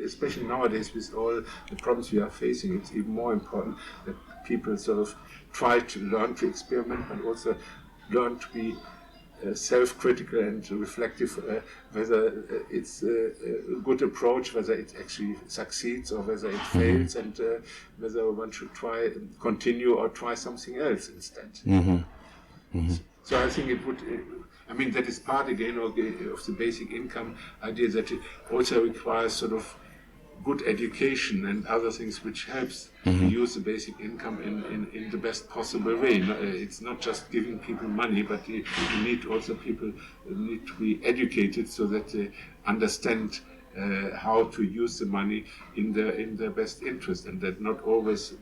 especially nowadays with all the problems we are facing, it's even more important that people sort of try to learn to experiment, but also learn to be self-critical and reflective, whether it's a good approach, whether it actually succeeds or whether it fails, and whether one should try continue or try something else instead. So I think it would. I mean, that is part again of the basic income idea, that it also requires sort of good education and other things which helps to use the basic income in the best possible way. It's not just giving people money, but you need also people need to be educated so that they understand how to use the money in their best interest, and that not always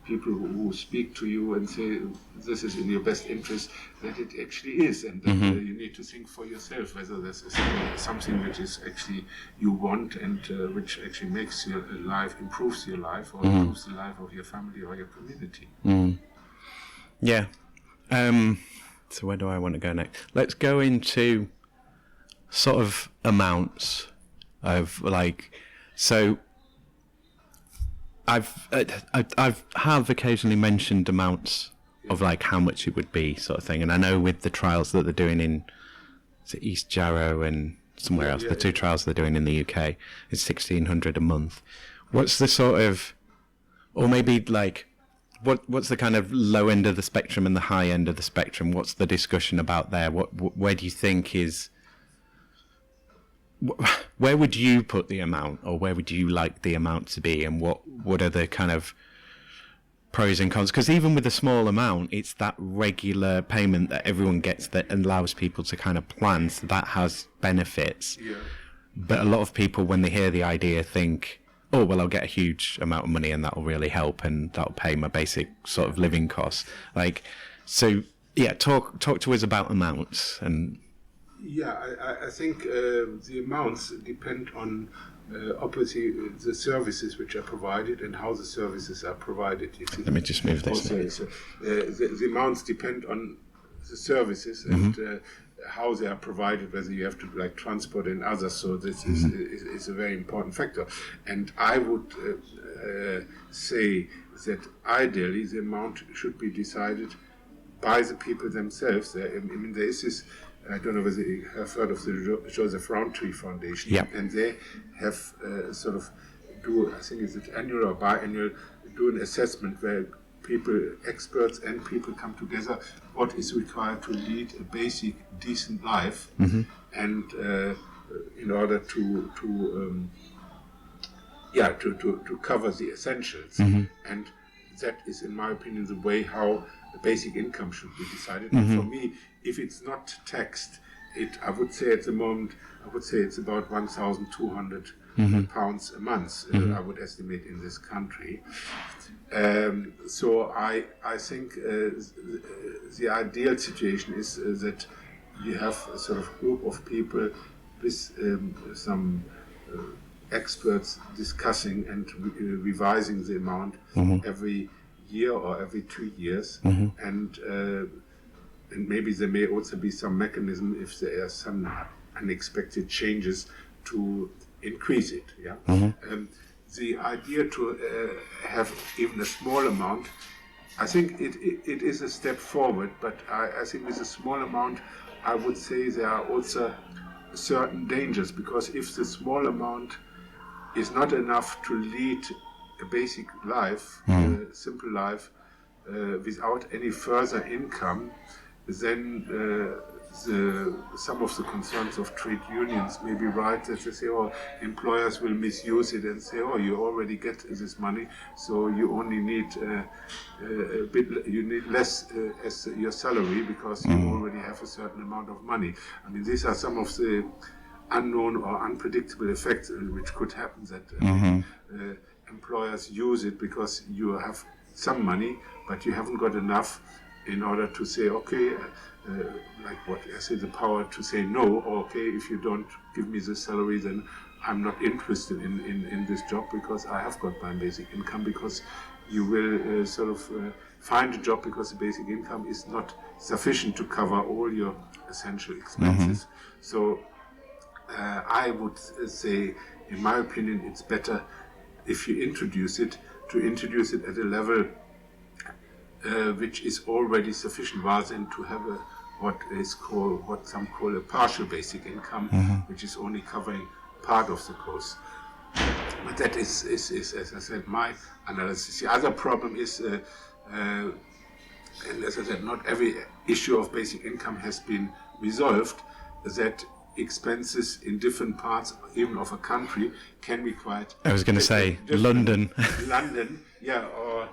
people who speak to you and say this is in your best interest, that it actually is, and that you need to think for yourself whether this is something which is actually you want and which actually makes your life, improves your life, or improves the life of your family or your community. Yeah. So where do I want to go next? Let's go into sort of amounts of so I've occasionally mentioned amounts of how much it would be, sort of thing, and I know with the trials that they're doing in East Jarrow and somewhere else, the two trials they're doing in the UK, it's $1,600 a month. What's the sort of, or maybe what's the kind of low end of the spectrum and the high end of the spectrum? What's the discussion about there? Where do you think is? Where would you put the amount, or where would you like the amount to be, and what are the kind of pros and cons? Because even with a small amount, it's that regular payment that everyone gets that allows people to kind of plan, so that has benefits. But a lot of people, when they hear the idea, think, oh, well, I'll get a huge amount of money and that'll really help and that'll pay my basic sort of living costs. Like, so, yeah, talk to us about amounts. And yeah, I think the amounts depend on obviously the services which are provided and how the services are provided. Let me just move this. Also, the amounts depend on the services and how they are provided, whether you have to like transport and others. So this is a very important factor. And I would say that ideally the amount should be decided by the people themselves. I mean, there is this, I don't know whether you have heard of the Joseph Rowntree Foundation, and they have sort of do, I think it's annual or biannual, do an assessment where people, experts and people come together, what is required to lead a basic, decent life, and in order to cover the essentials. And that is, in my opinion, the way how the basic income should be decided. And for me, if it's not taxed, I would say at the moment, it's about 1,200 pounds a month, I would estimate in this country. So I think the ideal situation is that you have a sort of group of people with some experts discussing and revising the amount every year or every 2 years, and maybe there may also be some mechanism if there are some unexpected changes to increase it. The idea to have even a small amount, I think it is a step forward, but I think with a small amount, I would say there are also certain dangers, because if the small amount is not enough to lead a basic life, a simple life, without any further income, then some of the concerns of trade unions may be right, that they say, oh, employers will misuse it and say, oh, you already get this money, so you only need you need less as your salary because you already have a certain amount of money. I mean, these are some of the unknown or unpredictable effects which could happen, that employers use it because you have some money, but you haven't got enough in order to say, okay, like what I say, the power to say no, or okay, if you don't give me the salary, then I'm not interested in this job because I have got my basic income, because you will find a job because the basic income is not sufficient to cover all your essential expenses. So I would say, in my opinion, it's better if you introduce it at a level which is already sufficient, rather than to have what some call a partial basic income, which is only covering part of the cost. But that is, as I said, my analysis. The other problem is, and as I said, not every issue of basic income has been resolved, that expenses in different parts, even of a country, can be quite... I was going to say, London. London, yeah, or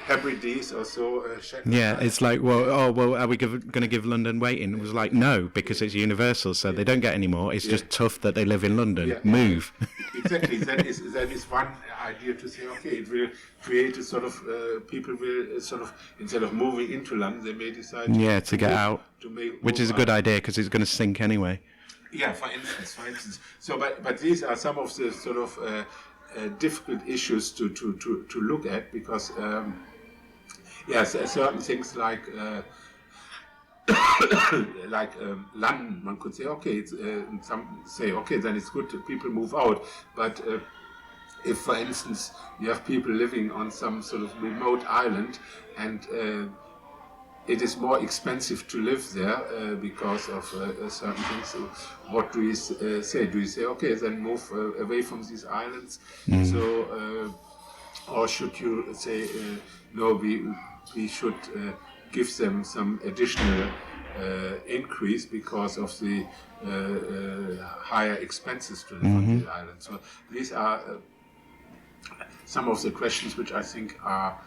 Hebrides or so. Yeah, it's like, well, are we going to give London weighting? It was like, no, because it's universal, so they don't get any more. It's just tough that they live in London. Move. Exactly. That is one idea, to say, okay, it will create a sort of, people will sort of, instead of moving into London, they may decide to get out, which is a good idea because it's going to sink anyway. Yeah, for instance. So, but these are some of the sort of difficult issues to look at, because certain things like London, one could say, okay, it's, some say, okay, then it's good that people move out, but if, for instance, you have people living on some sort of remote island and it is more expensive to live there because of certain things. So what do you say? Do you say, okay, then move away from these islands? So, or should you say, no, we should give them some additional increase because of the higher expenses to live on the island? So these are some of the questions which I think are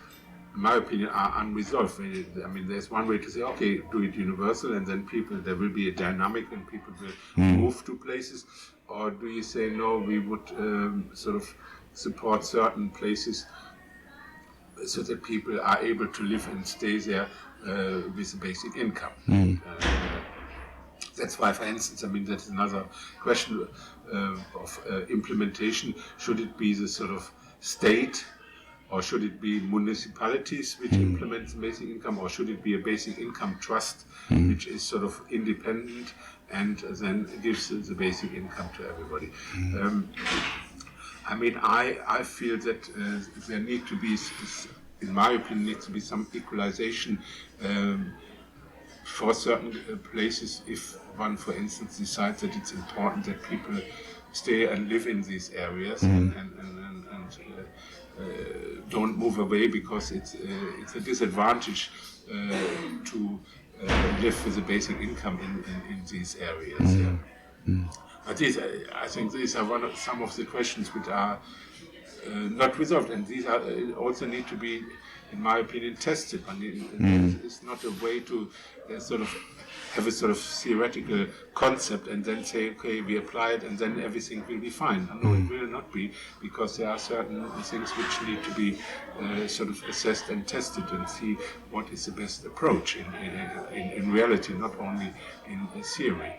in my opinion, are unresolved. I mean, there's one way to say, okay, do it universal, and then there will be a dynamic, and people will move to places. Or do you say, no, we would sort of support certain places so that people are able to live and stay there with a basic income? That's why, for instance, I mean, that's another question of implementation. Should it be the sort of state, or should it be municipalities which implement the basic income, or should it be a basic income trust which is sort of independent and then gives the basic income to everybody? I mean, I feel that there need to be, in my opinion, needs to be some equalization for certain places. If one, for instance, decides that it's important that people stay and live in these areas and don't move away, because it's a disadvantage to live with a basic income in these areas. But I think these are some of the questions which are not resolved, and these are also need to be, in my opinion, tested. I mean, it's not a way to sort of have a sort of theoretical concept and then say, okay, we apply it and then everything will be fine. No, it will not be, because there are certain things which need to be sort of assessed and tested and see what is the best approach in reality, not only in theory.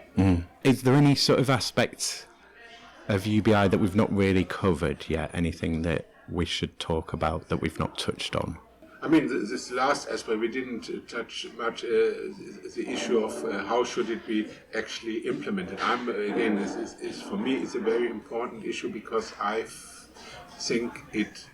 Is there any sort of aspects of UBI that we've not really covered yet? Anything that we should talk about that we've not touched on? I mean, this last aspect, we didn't touch much the issue of how should it be actually implemented. Again, this is for me, it's a very important issue, because I think it...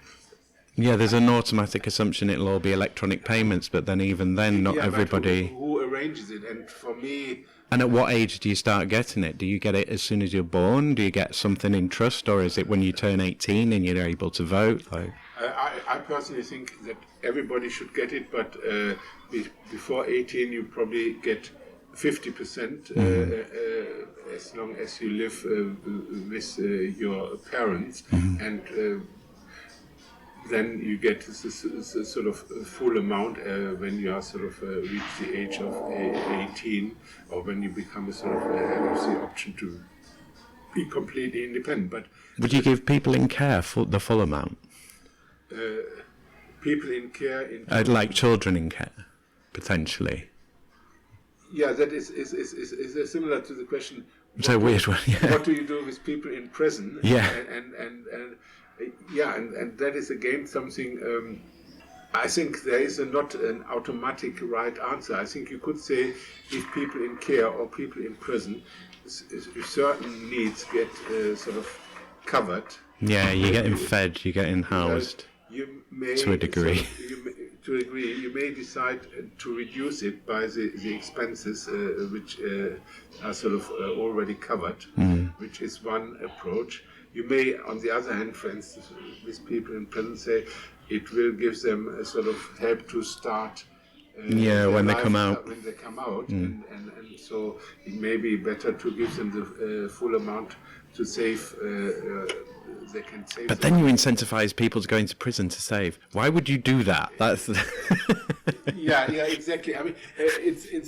Yeah, there's an automatic assumption it'll all be electronic payments, but then even then, not everybody... Who arranges it? And for me... And at what age do you start getting it? Do you get it as soon as you're born? Do you get something in trust, or is it when you turn 18 and you're able to vote? Like... I personally think that everybody should get it, but before 18 you probably get 50% as long as you live with your parents, and then you get this sort of full amount when you are sort of reach the age of 18, or when you become a sort of have the option to be completely independent. But would you give people in care the full amount? People in care, like children in care, potentially. Yeah, that is similar to the question. It's a weird one. Yeah. What do you do with people in prison? Yeah. And that is again something. I think there is not an automatic right answer. I think you could say, if people in care or people in prison, if certain needs get sort of covered. Yeah, you're getting fed, you're getting housed. You may, to a degree. You may decide to reduce it by the expenses which are sort of already covered, which is one approach. You may, on the other hand, for instance, with people in prison, say it will give them a sort of help to start. When they come out. When they come out, and so it may be better to give them the full amount to save. They can save. But then you incentivize people to go into prison to save. Why would you do that? That's. yeah, exactly. I mean, it's in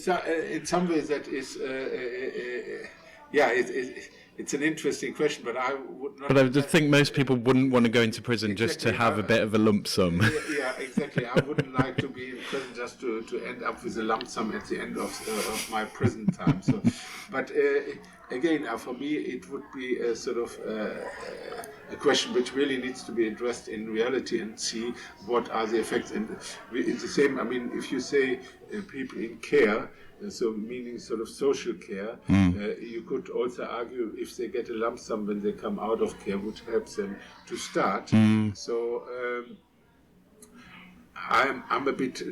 some ways that is. It's an interesting question, but I would not. But I just think most people wouldn't want to go into prison just to have a bit of a lump sum. Yeah, exactly. I wouldn't like to be in prison just to end up with a lump sum at the end of my prison time. So, but again, for me, it would be a sort of a question which really needs to be addressed in reality and see what are the effects. And it's the same. I mean, if you say people in care. So meaning sort of social care, you could also argue if they get a lump sum when they come out of care would help them to start. So I'm a bit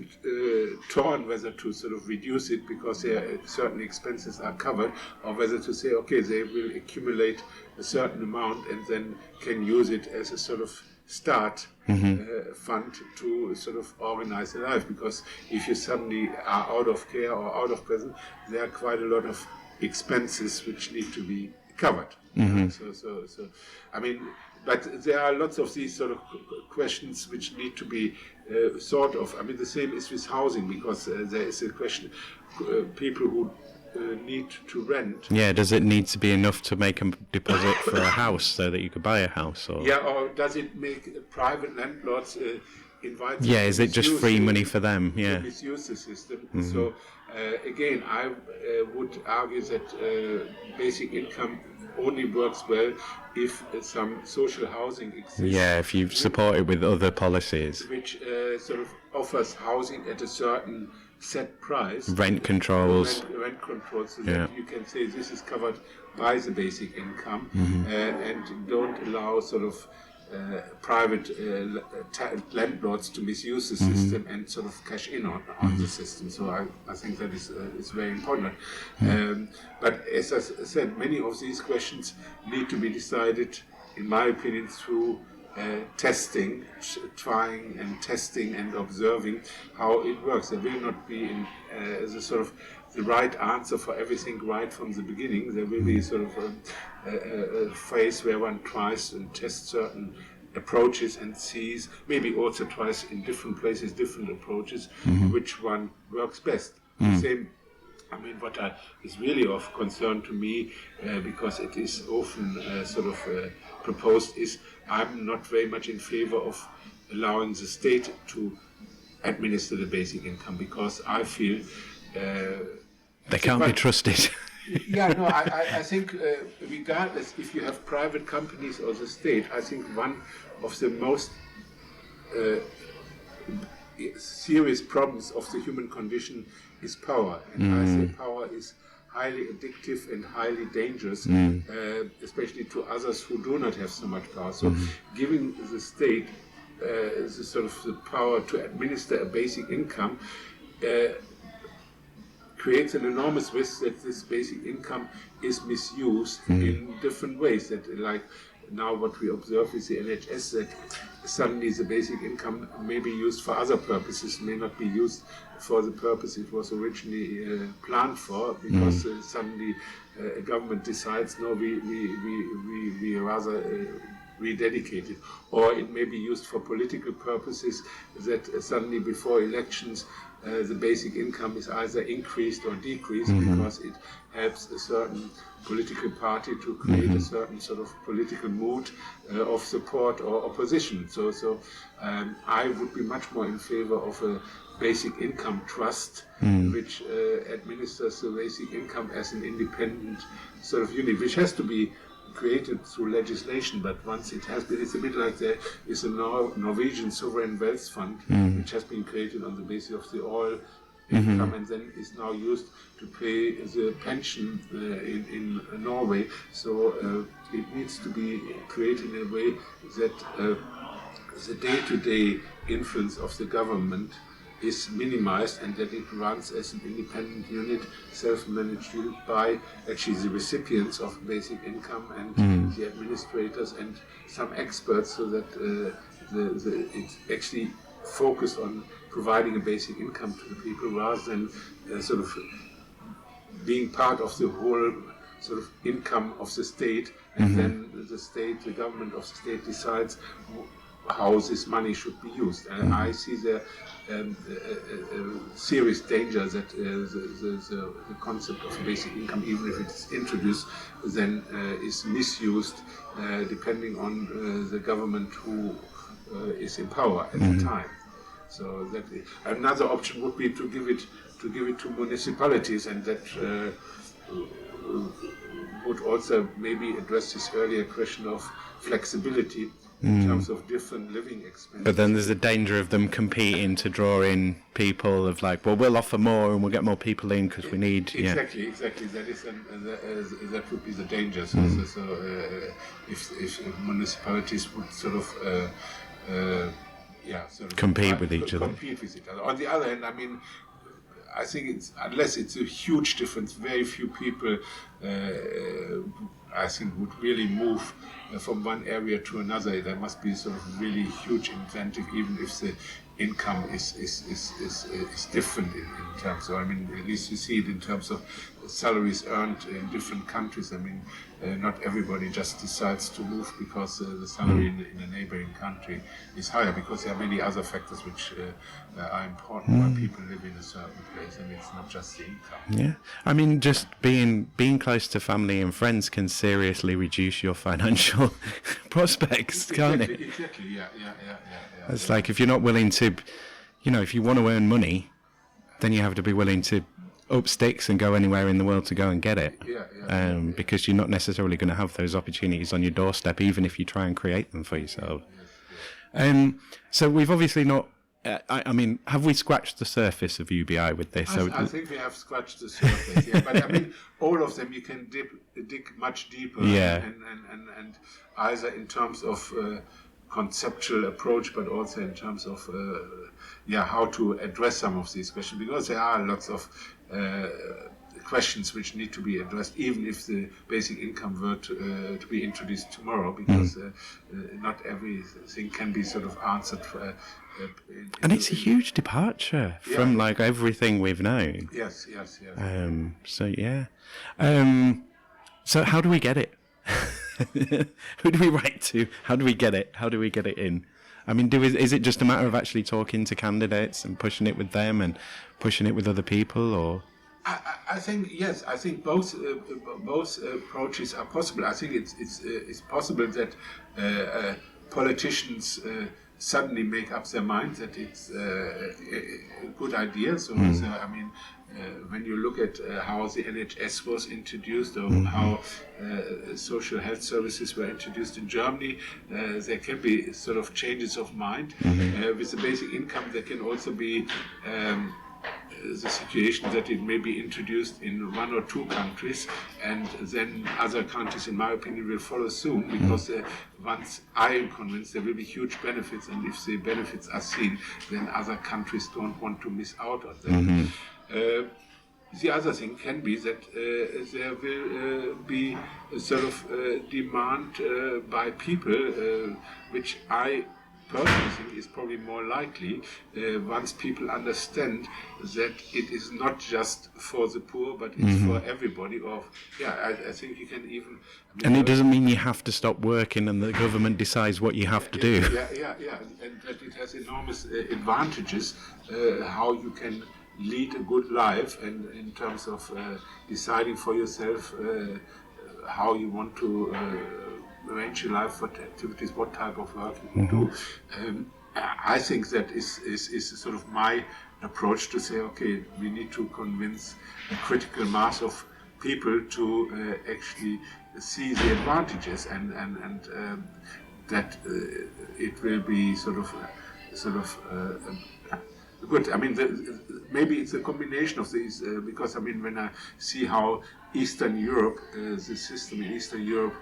torn whether to sort of reduce it because certain expenses are covered, or whether to say, okay, they will accumulate a certain amount and then can use it as a sort of start fund to sort of organize their life. Because if you suddenly are out of care or out of prison, there are quite a lot of expenses which need to be covered. So I mean, but there are lots of these sort of questions which need to be thought of. I mean, the same is with housing, because there is a question, people who need to rent. Yeah, does it need to be enough to make a deposit for a house so that you could buy a house? Or yeah, or does it make private landlords invite? Yeah, is it just free money for them? Yeah, to misuse the system. So again, I would argue that basic income only works well if some social housing exists. Yeah, if you support it with other policies, which sort of offers housing at a certain set price. Rent controls. Rent controls, so that you can say this is covered by the basic income, and don't allow sort of private landlords to misuse the system and sort of cash in on the system. So I think that is very important. But as I said, many of these questions need to be decided, in my opinion, through testing, trying and testing and observing how it works. There will not be the sort of the right answer for everything right from the beginning. There will be sort of a phase where one tries and tests certain approaches and sees, maybe also tries in different places different approaches, which one works best. Same. I mean, what is really of concern to me, because it is often proposed, is I'm not very much in favor of allowing the state to administer the basic income, because I feel they can't be trusted. I think regardless if you have private companies or the state, I think one of the most serious problems of the human condition is power. And I say power is highly addictive and highly dangerous, especially to others who do not have so much power. So giving the state the power to administer a basic income creates an enormous risk that this basic income is misused in different ways. That, like now what we observe with the NHS, that suddenly the basic income may be used for other purposes, may not be used for the purpose it was originally planned for, because suddenly a government decides, no, we rather rededicate it. Or it may be used for political purposes, that suddenly before elections the basic income is either increased or decreased, because it helps a certain political party to create a certain sort of political mood of support or opposition. So I would be much more in favor of a basic income trust, which administers the basic income as an independent sort of unit, which has to be created through legislation, but once it has been, it's a bit like there is a Norwegian sovereign wealth fund, which has been created on the basis of the oil income, and then is now used to pay the pension in Norway. So it needs to be created in a way that the day-to-day influence of the government is minimized, and that it runs as an independent unit, self-managed unit by actually the recipients of basic income and the administrators and some experts, so that it's actually focused on providing a basic income to the people, rather than sort of being part of the whole sort of income of the state, and then the government of the state decides how this money should be used. And I see there a serious danger that the concept of basic income, even if it's introduced, then is misused depending on the government who is in power at the time. So that another option would be to give it to municipalities, and that would also maybe address this earlier question of flexibility in terms of different living expenses. But then there's a danger of them competing to draw in people, of like, well, we'll offer more and we'll get more people in because we need... Exactly. That is that would be the danger. So if municipalities would sort of compete with each other. On the other hand, I mean, I think unless it's a huge difference, very few people I think would really move from one area to another. There must be sort of really huge incentive, even if the income is different in terms of, I mean, at least you see it in terms of salaries earned in different countries. I mean, not everybody just decides to move because the salary in a neighboring country is higher, because there are many other factors which are important why people live in a certain place, and it's not just the income. Yeah, I mean, just being close to family and friends can seriously reduce your financial prospects, can't it? Exactly, yeah. It's like if you're not willing to, if you want to earn money, then you have to be willing to up sticks and go anywhere in the world to go and get it. Because you're not necessarily going to have those opportunities on your doorstep, even if you try and create them for yourself. So we've obviously not. I mean, have we scratched the surface of UBI with this? I think we have scratched the surface, yeah. But I mean, all of them you can dig much deeper, and either in terms of conceptual approach, but also in terms of how to address some of these questions, because there are lots of questions which need to be addressed, even if the basic income were to be introduced tomorrow, because not everything can be sort of answered. And it's a huge departure from like everything we've known. Yes. So how do we get it? Who do we write to? How do we get it? How do we get it in? I mean, is it just a matter of actually talking to candidates and pushing it with them and pushing it with other people, or? I think yes. I think both approaches are possible. I think it's possible that politicians suddenly make up their mind that it's a good idea. So, I mean, when you look at how the NHS was introduced, or how social health services were introduced in Germany, there can be sort of changes of mind. With the basic income, there can also be the situation that it may be introduced in one or two countries, and then other countries, in my opinion, will follow soon, because once I am convinced there will be huge benefits, and if the benefits are seen, then other countries don't want to miss out on them. The other thing can be that there will be a sort of demand by people, which I personally think is probably more likely once people understand that it is not just for the poor, but it's for everybody. Or I think you can even. And it doesn't mean you have to stop working and the government decides what you have to do. And that it has enormous advantages how you can lead a good life, and in terms of deciding for yourself how you want to arrange your life, what activities, what type of work you do. I think that is sort of my approach to say, okay, we need to convince a critical mass of people to actually see the advantages, and that it will be sort of good. I mean, maybe it's a combination of these, because I mean, when I see how Eastern Europe, the system in Eastern Europe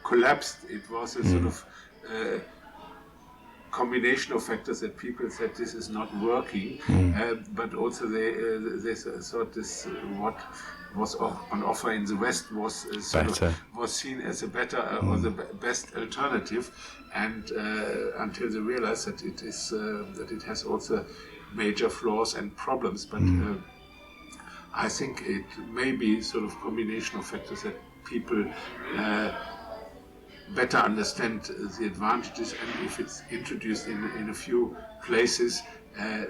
collapsed, it was a sort of combination of factors that people said this is not working, but also they thought this what was on offer in the West was was seen as a better or the best alternative, and until they realized that it is that it has also major flaws and problems. But I think it may be sort of combination of factors that people better understand the advantages, and if it's introduced in a few places,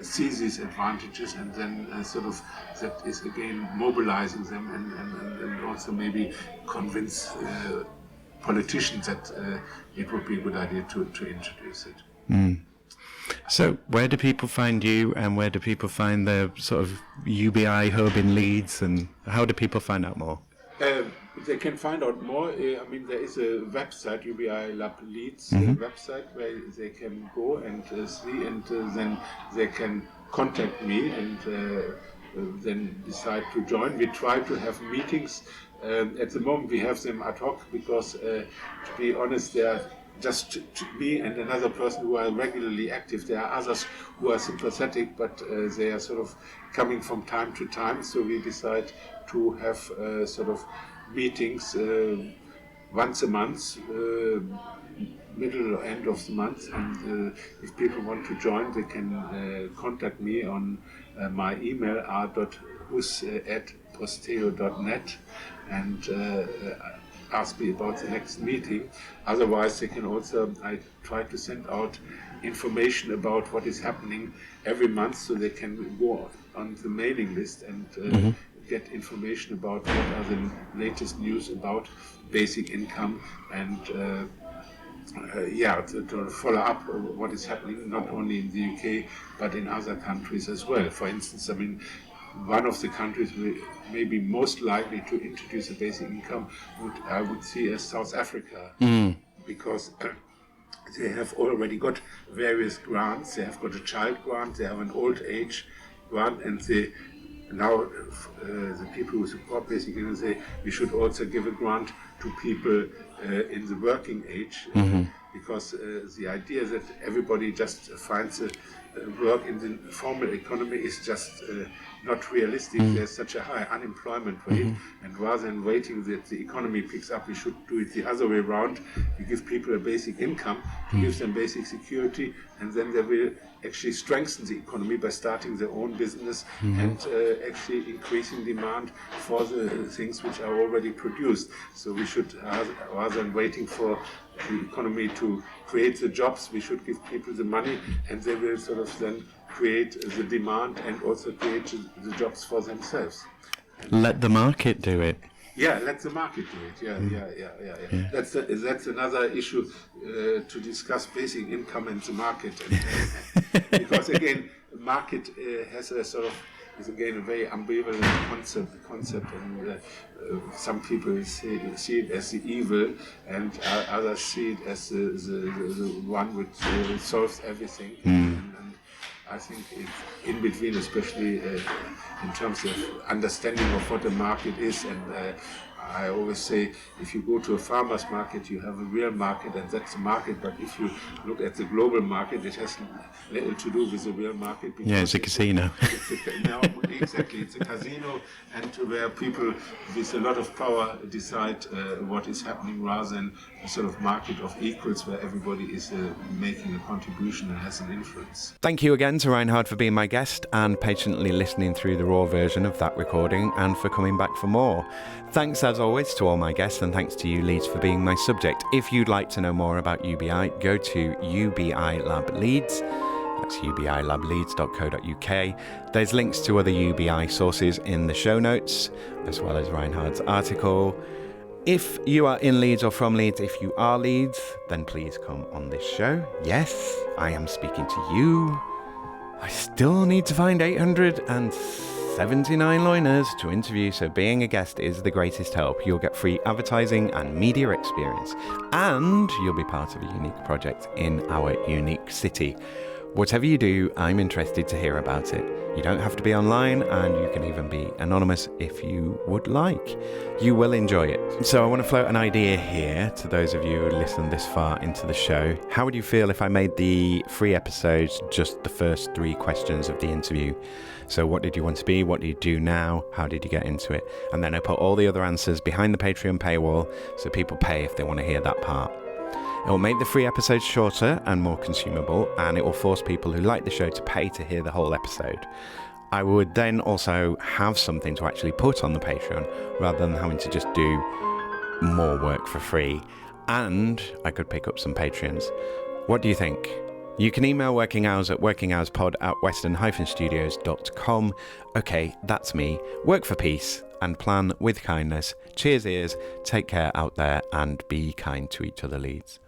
see these advantages, and then sort of that is again mobilizing them, and also maybe convince politicians that it would be a good idea to introduce it. So where do people find you, and where do people find the sort of UBI hub in Leeds, and how do people find out more? They can find out more. I mean, there is a website, UBI Lab Leeds website, where they can go and see, and then they can contact me, and then decide to join. We try to have meetings. At the moment, we have them ad hoc because, to be honest, there are just me and another person who are regularly active. There are others who are sympathetic, but they are sort of coming from time to time. So we decide to have sort of meetings once a month, middle or end of the month. And if people want to join, they can contact me on my email r.huss@posteo.net and ask me about the next meeting. Otherwise, they can also, I try to send out information about what is happening every month, so they can go on the mailing list and get information about what are the latest news about basic income and to follow up what is happening not only in the UK but in other countries as well. For instance, I mean, one of the countries may be most likely to introduce a basic income I would see as South Africa, because they have already got various grants. They have got a child grant, they have an old age grant, and the people who support basic income say we should also give a grant to people in the working age, because the idea that everybody just finds work in the formal economy is just not realistic. There's such a high unemployment rate, and rather than waiting that the economy picks up, we should do it the other way around. We give people a basic income, give them basic security, and then they will actually strengthen the economy by starting their own business and actually increasing demand for the things which are already produced. So we should, rather than waiting for the economy to create the jobs, we should give people the money, and they will sort of then create the demand and also create the jobs for themselves. Let the market do it. Yeah, let the market do it. Yeah. That's another issue to discuss: basic income and the market, because again, market has a sort of is again a very ambivalent concept, and some people see it as the evil, and others see it as the one which solves everything. And I think it's in between, especially in terms of understanding of what a market is. And I always say, if you go to a farmer's market, you have a real market, and that's a market. But if you look at the global market, it has little to do with the real market. Yeah, it's a casino. Exactly, it's a casino, and where people with a lot of power decide what is happening, rather than a sort of market of equals where everybody is making a contribution and has an influence. Thank you again to Reinhard for being my guest and patiently listening through the raw version of that recording, and for coming back for more. Thanks as always to all my guests, and thanks to you, Leeds, for being my subject. If you'd like to know more about UBI, go to UBI Lab Leeds. That's ubilableeds.co.uk. There's links to other UBI sources in the show notes, as well as Reinhard's article. If you are in Leeds or from Leeds, if you are Leeds, then please come on this show. Yes, I am speaking to you. I still need to find 879 learners to interview, so being a guest is the greatest help. You'll get free advertising and media experience, and you'll be part of a unique project in our unique city. Whatever you do, I'm interested to hear about it. You don't have to be online, and you can even be anonymous if you would like. You will enjoy it. So I want to float an idea here to those of you who listened this far into the show. How would you feel if I made the free episodes just the first 3 questions of the interview? So what did you want to be? What do you do now? How did you get into it? And then I put all the other answers behind the Patreon paywall, so people pay if they want to hear that part. It will make the free episodes shorter and more consumable, and it will force people who like the show to pay to hear the whole episode. I would then also have something to actually put on the Patreon, rather than having to just do more work for free. And I could pick up some Patreons. What do you think? You can email Working Hours at workinghourspod@western-studios.com. Okay, that's me. Work for peace and plan with kindness. Cheers, ears. Take care out there, and be kind to each other, Leeds.